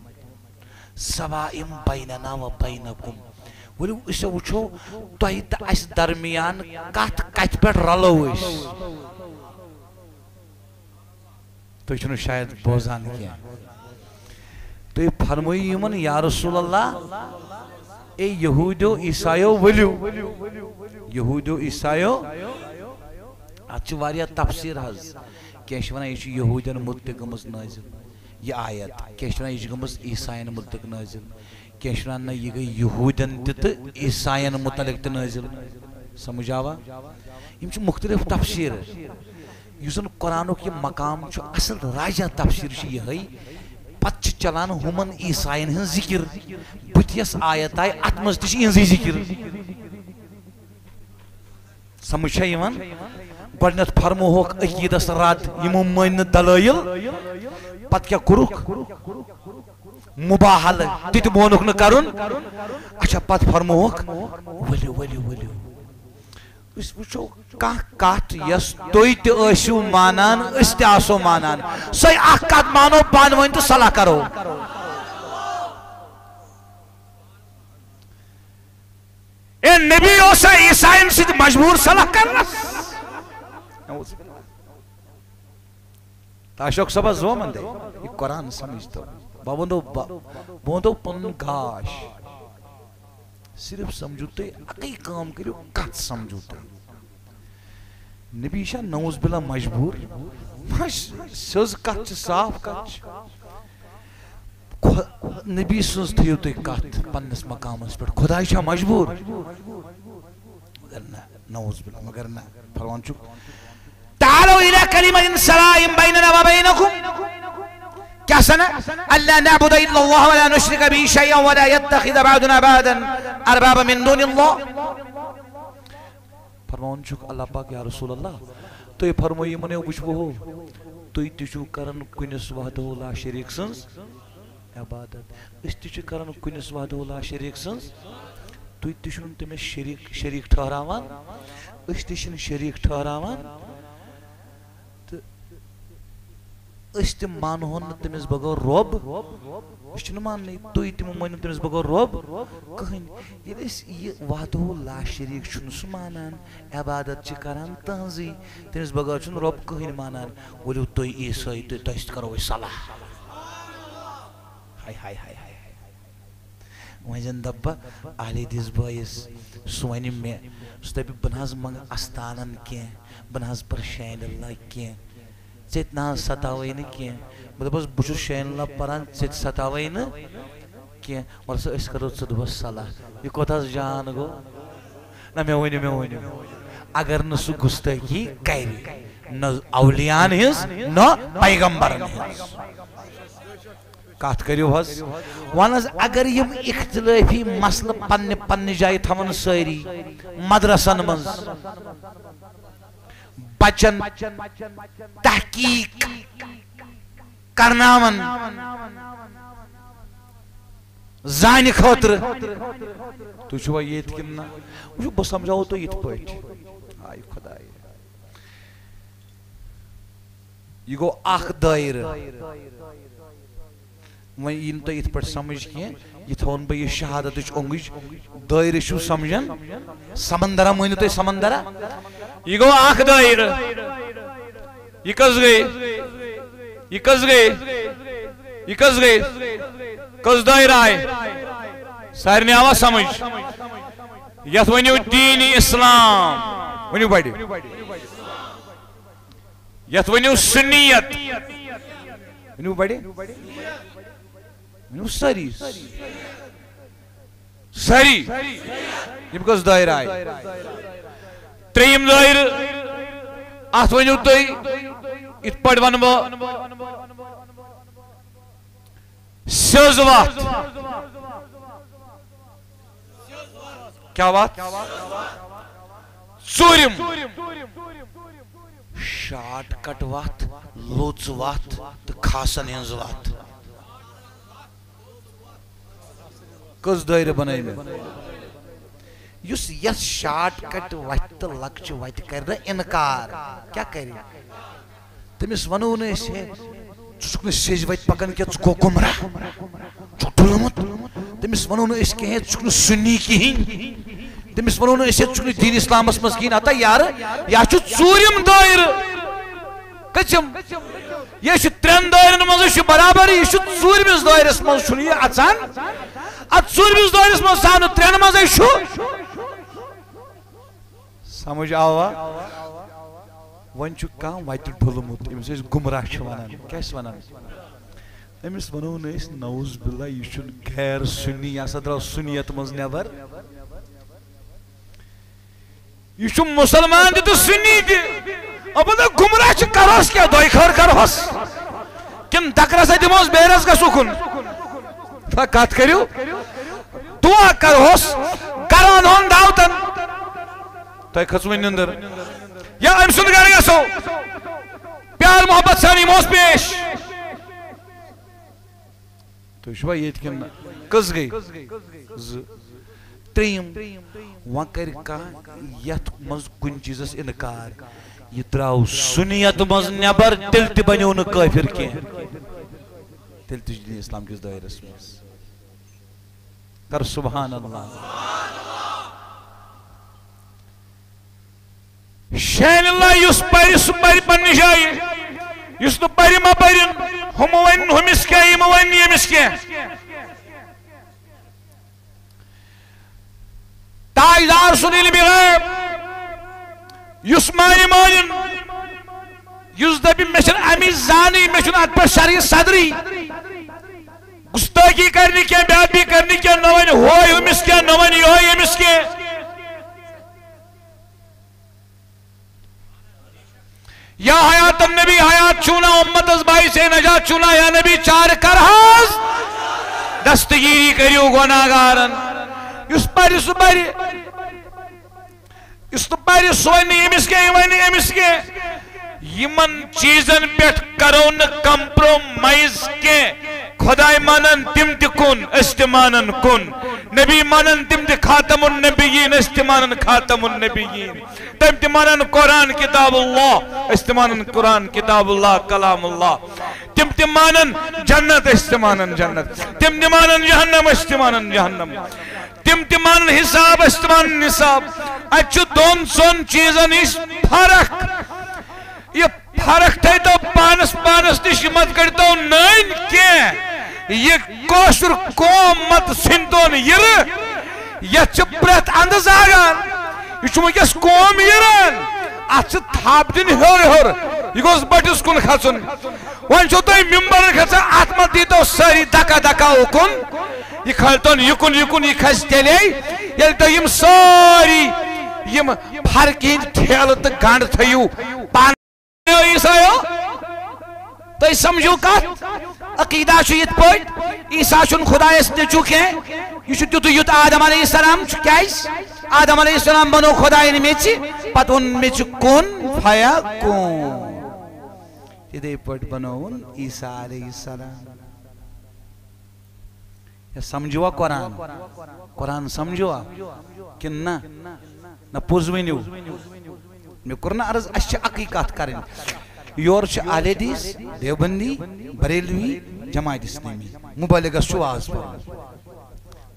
سوائم بیننا و بینکم ولو اسے وچھو تو ایتا اس درمیان کات پر رلو اس تو چنو شاید بوزان کیا تو یہ فرموئی یمن یا رسول اللہ اے یہودیو عیسائیو ولیو یہودیو عیسائیو اچھ واریا تفسیر حض کیشونا یہ یہودین متعلق گمز نازل یہ آیت کیشونا یہ گمز عیسائین متعلق نازل کیشونا یہ گئی یہودین تت عیسائین متعلق نازل سمجھ آوا یہ مختلف تفسیر یوزن قرآنو کی مقام چھو اصل راجہ تفسیر چھو یہ ہے پتچ چلان ہمن عیسائین ہن ذکر بتیس آیت آئی اتمز تیش انزی ذکر سمجھا یمن گوڑنت فرمو ہوک عقیدس رات یمو من دلائل پت کیا کروک مباحل تیت مونک نہ کرن اچھا پت فرمو ہوک ولیو ولیو ولیو اس وچھو کات یس توی تی ایسو مانان اس تی آسو مانان سوی آکات مانو پانوین تو صلاح کرو اے نبی اوسا عیسائن سے مجبور صلاح کرنا تاشوک سبا زومن دے یہ قرآن سمجھتا بوندو پن گاش صرف سمجھوتے اقی کام کریو کت سمجھوتے نبی شاہ نوز بلا مجبور سز کت صاف کت نبی سز تھیو تے کت پنس مقامس پر خدا شاہ مجبور مگر نا نوز بلا مگر نا فرمان چک تعالوا الى كلمة سواء بيننا وبينكم کیا سنا اللہ نعبد الا اللہ ولا نشرک به شیئا ولا يتخذ بعضنا بعضا اربابا من دون اللہ فرمان چک اللہ پاک یا رسول اللہ تو یہ فرمائی منہ وچھو ہو تو یہ تشو کرن کنس وحدہ لا شریک سنس عبادت اس تشو کرن کنس وحدہ لا شریک سنس تو یہ تشو تمہیں شریک ٹھہراوان اس تشو شریک ٹھہراوان اس تم مانہون تمس بغیر رب اس مان تھی تم مانو تمس بغیر رب کہین یہ وحدہ لا شریک سہ مانان عبادت کران تہذی تمس بغیر رب کہین مانان ولو تھی عیسائی تو تہ کرو صلاح ہائے ہائے ہائے وۄنۍ زن دپ اہل حدیث بٲیِس سُہ وَنہِ مےٚ سُہ دپہِ بہٕ نہ حظ منٛگہٕ استانن کینٛہہ بہٕ نہ حظ پرٕ شاین اللہ کینٛہہ ژےٚ تہِ نہ حظ ستاوَے نہٕ کینٛہہ بہٕ دپس بہٕ چھُس شاین اللہ پران ژےٚ تہِ ستاوَے نہٕ کینٛہہ وَلہٕ سا أسۍ کرو ژٕ دۄہس صلاح یہِ کوٗتاہ حظ جان گوٚو نہ مےٚ ؤنِو اگر نہٕ سُہ گُستٲخی کرِ نہ اولیاءن ہٕنٛز نہ پیغمبرن ہٕنٛز کت کرو حظ ون حظ اگر یم اختلافی مسئلہ پنہ پنہ جائے تھون ساری مدرسن من بچن تحقیق کرناون زان خاطر تو چھوا یہ کن نا بہ سمجھاو تو یہ پہ آئی خدا یہ گو اخ دائر وین تو ات پہ سمجھ کی یہ تھون بہ یہ شہادت اونگج دائر چھو سمجھن سمندرہ مانو تھی سمندرہ یہ گو اخ دائر یہ کس گئی یہ کس گئی یہ کس گئی کس دائر آئے سارے آوا سمجھ یت ونیو دین اسلام ونیو بڑی یت ونیو سنیت ونیو بڑی ونیو ساری ساری یہ کس دائر آئے تریم دائر ات ونیو تھی ات پڑ ون بہ سیوز وات کیا بات ژوٗرِم شارٹ کٹ وات لوژ وات تو خاصن ہنز وات کس دائرہ بنائی میں یس یس شارٹ کٹ وات تو لکچ وات کر رہا انکار کیا کری تمس ونو نا اسے ژھُکھ نہٕ سیٚزِ وتہِ پکان کینٛہہ ژٕ گوٚو گمراہ ژٕ ڈُلمُت تٔمِس ونو نہٕ أسۍ کینٛہہ ژٕ چھُکھ نہٕ سُنی کِہیٖنۍ تٔمِس ونو نہٕ أسۍ ژٕ چھُکھ نہٕ دیٖن اسلامس منٛز کِہیٖنۍ ہتا یارٕ یہِ چھُ ژوٗرِم دٲیرٕ کٔژِم یہِ چھُ ترٛٮ۪ن دٲیرن منٛز چھُ برابر یہِ چھُ ژوٗرمِس دٲیرس منٛز چھُنہٕ یہِ اژان اتھ ژوٗرمِس دٲیرس منٛز ژاو نہٕ ترٛٮ۪ن منٛزے چھُ سمجھ آوا ون چھُ کانٛہہ وتہِ ڈُلمُت أمِس أسۍ گمراہ چھِ ونان کیٛاہ چھِ ونان أمِس ونو نہٕ أسۍ نعوذ باللہ یہِ چھُنہٕ غیر سُنی یہِ ہسا درٛاو سُنیت منٛز نٮ۪بر یہ چھُ مسلمان تہِ تہٕ سُنی تہِ البتہ گمراہ چھِ کرہوس کیٛاہ دۄیہِ خٲر کرہوس کِنہٕ دکرسا دِمہوس بیرس گژھو کُن کتھ کٔرِو دعا کرہوس گرن ہُنٛد دعوتن تۄہہِ کھٔژوٕ نِندٕر یا أمۍ سُنٛد گرٕ گژھو پیار محبت سان یِموس پیش تُہۍ چھُوا ییٚتہِ کِنہٕ کٔژ گٔے زٕ ترٛیٚیِم وۄنۍ کرِ کانٛہہ یتھ منٛز کُنہِ چیٖزس انکار یہِ درٛاو سُنیت منٛز نٮ۪بر تیٚلہِ تہِ بنیو نہٕ کٲفِر کینٛہہ تیٚلہِ تہِ چھُ دیٖن اسلام کِس دٲیرس منٛز کر سبحان اللہ شاین اللہ یُس پرِ سُہ پرِ پننہِ جایہِ یُس نہٕ پرِ ما پرن ہُمہٕ ونہِ ہُمِس کینٛہہ یِمہٕ ونہِ ییٚمِس کینٛہہ تاجدار سُنٛد علمِ غیب یُس مانہِ مانن یُس دپہِ مےٚ چھنہٕ امِچ زانٕے مےٚ چھُنہٕ اتھ پٮ۪ٹھ شرعی صدری گُستٲخی کرِ نہٕ کینٛہہ بے ادبی کرِ نہٕ کینٛہہ نہ ونہِ ہوے ہُمِس کینٛہہ نہ ونہِ یِہوے ییٚمِس کینٛہہ یا حیات النبی حیات چھونا امت از بائی سے نجات چھونا یا نبی چار کرہاز دستگیری کریو گناہگارن یس پری سو پری یس تو پری سوئنی امس کے ایوانی امس کے یمن چیزن پیٹ کرو ن کمپرومائز کے خدای مانن تم تہ کن استمانن کن نبی مانن تم تہ خاتم النبیین استمانن خاتم النبیین تم تہ مانن قرآن کتاب اللہ استمانن قرآن کتاب اللہ کلام اللہ تم تہ مانن جنت استمانن جنت تم تہ مانن جہنم استمانن جہنم تم تہ مانن حساب استمانن حساب اچھو دون سون چیزن اس فرق یہ فرق تھے تو پانس پانس نش مت کرتو نین کی یہ کوشر قوم مت سنتون یر یہ پریت اندز آگان یہ چھو مکس قوم یران اچھ تھاپ دن ہور ہور یہ گوز بٹس کن کھسن وان چھو تو ممبر کھسن آتمت دیتو ساری دکا دکا اکن یہ کھلتون یکن یکن یہ کھس تیلے یہ تو یم ساری یم پھرکین ٹھیلت گانڈ تھیو پان عیسائیو تو سمجھو کت عقیدہ چھت پٹ عیسیٰ چھن خدایس نیچو کی یہ تیتو یوت آدم علیہ السلام کیس آدم علیہ السلام بنو خدای میچ پت ان میچ کن فیا کن یہ پٹ بنون عیسیٰ علیہ السلام یا سمجھوا قرآن قرآن سمجھوا کننا نہ پوزوینیو میں کرنا عرض اشیا عقیقات کریں یور چھ اہل حدیث دیوبندی بریلوی جماعت اسلامی مبلغ شواز پر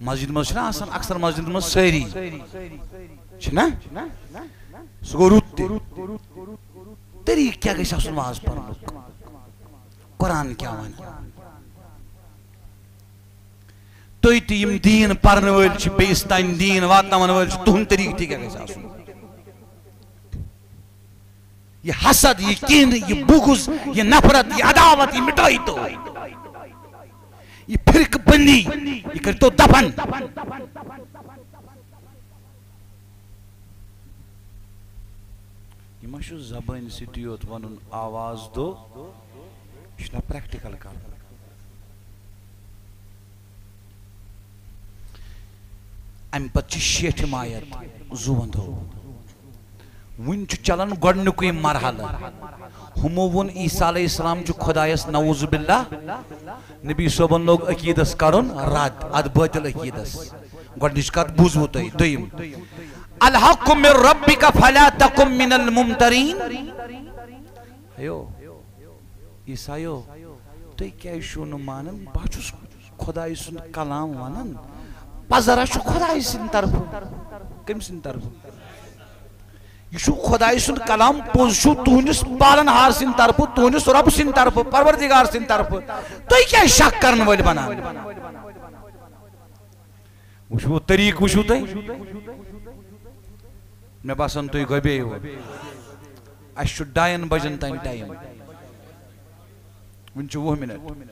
مسجد میں چھنا آسان اکثر مسجد میں سیری چھنا سگو روتے طریق کیا گئی آسان واز پر قرآن کیا وانا توی تیم دین پرنویل چھ بیستان دین واتناوانویل چھ تہن طریق تھی کیا گئی آسان یہ حسد یہ کین یہ بغض یہ نفرت یہ عداوت یہ مٹائی تو یہ فرق بندی یہ کرتو دفن یہ مشو زبان سٹیوت ونن آواز دو یہ پریکٹیکل کر ام پتہ شیٹھ آیت زوند ہو ون چلن گۄڈنیُکُے مرحلہ ہمو ون عیسیٰ علیہ السلام چھ خدایس نعوذ باللہ نبی صوبن لوگ عقیدس کرن رد اد باطل عقیدس گۄڈنِچ کتھ بوزوٕ تُہۍ دوٚیِم الحق من ربک فلا تکن من الممترین ایو عیسائیو تُہۍ کیازِ چھِو نہٕ مانان بہٕ چھُس خداے سُنٛد کلام ونان پزرا چھُ خداے سٕنٛدِ طرفہٕ کٔمۍ سٕنٛدِ طرفہٕ یہ خدای سن کلام پوز تہندس پالن ہار سن طرف تہندس رب سن طرف پروردگار سن طرف تھی کیا شک کرن ول بنان وچھو طریق وچھو تھی مے باسان تھی گبے ہو اس 2 بجن تین ٹائم ون 20 منٹ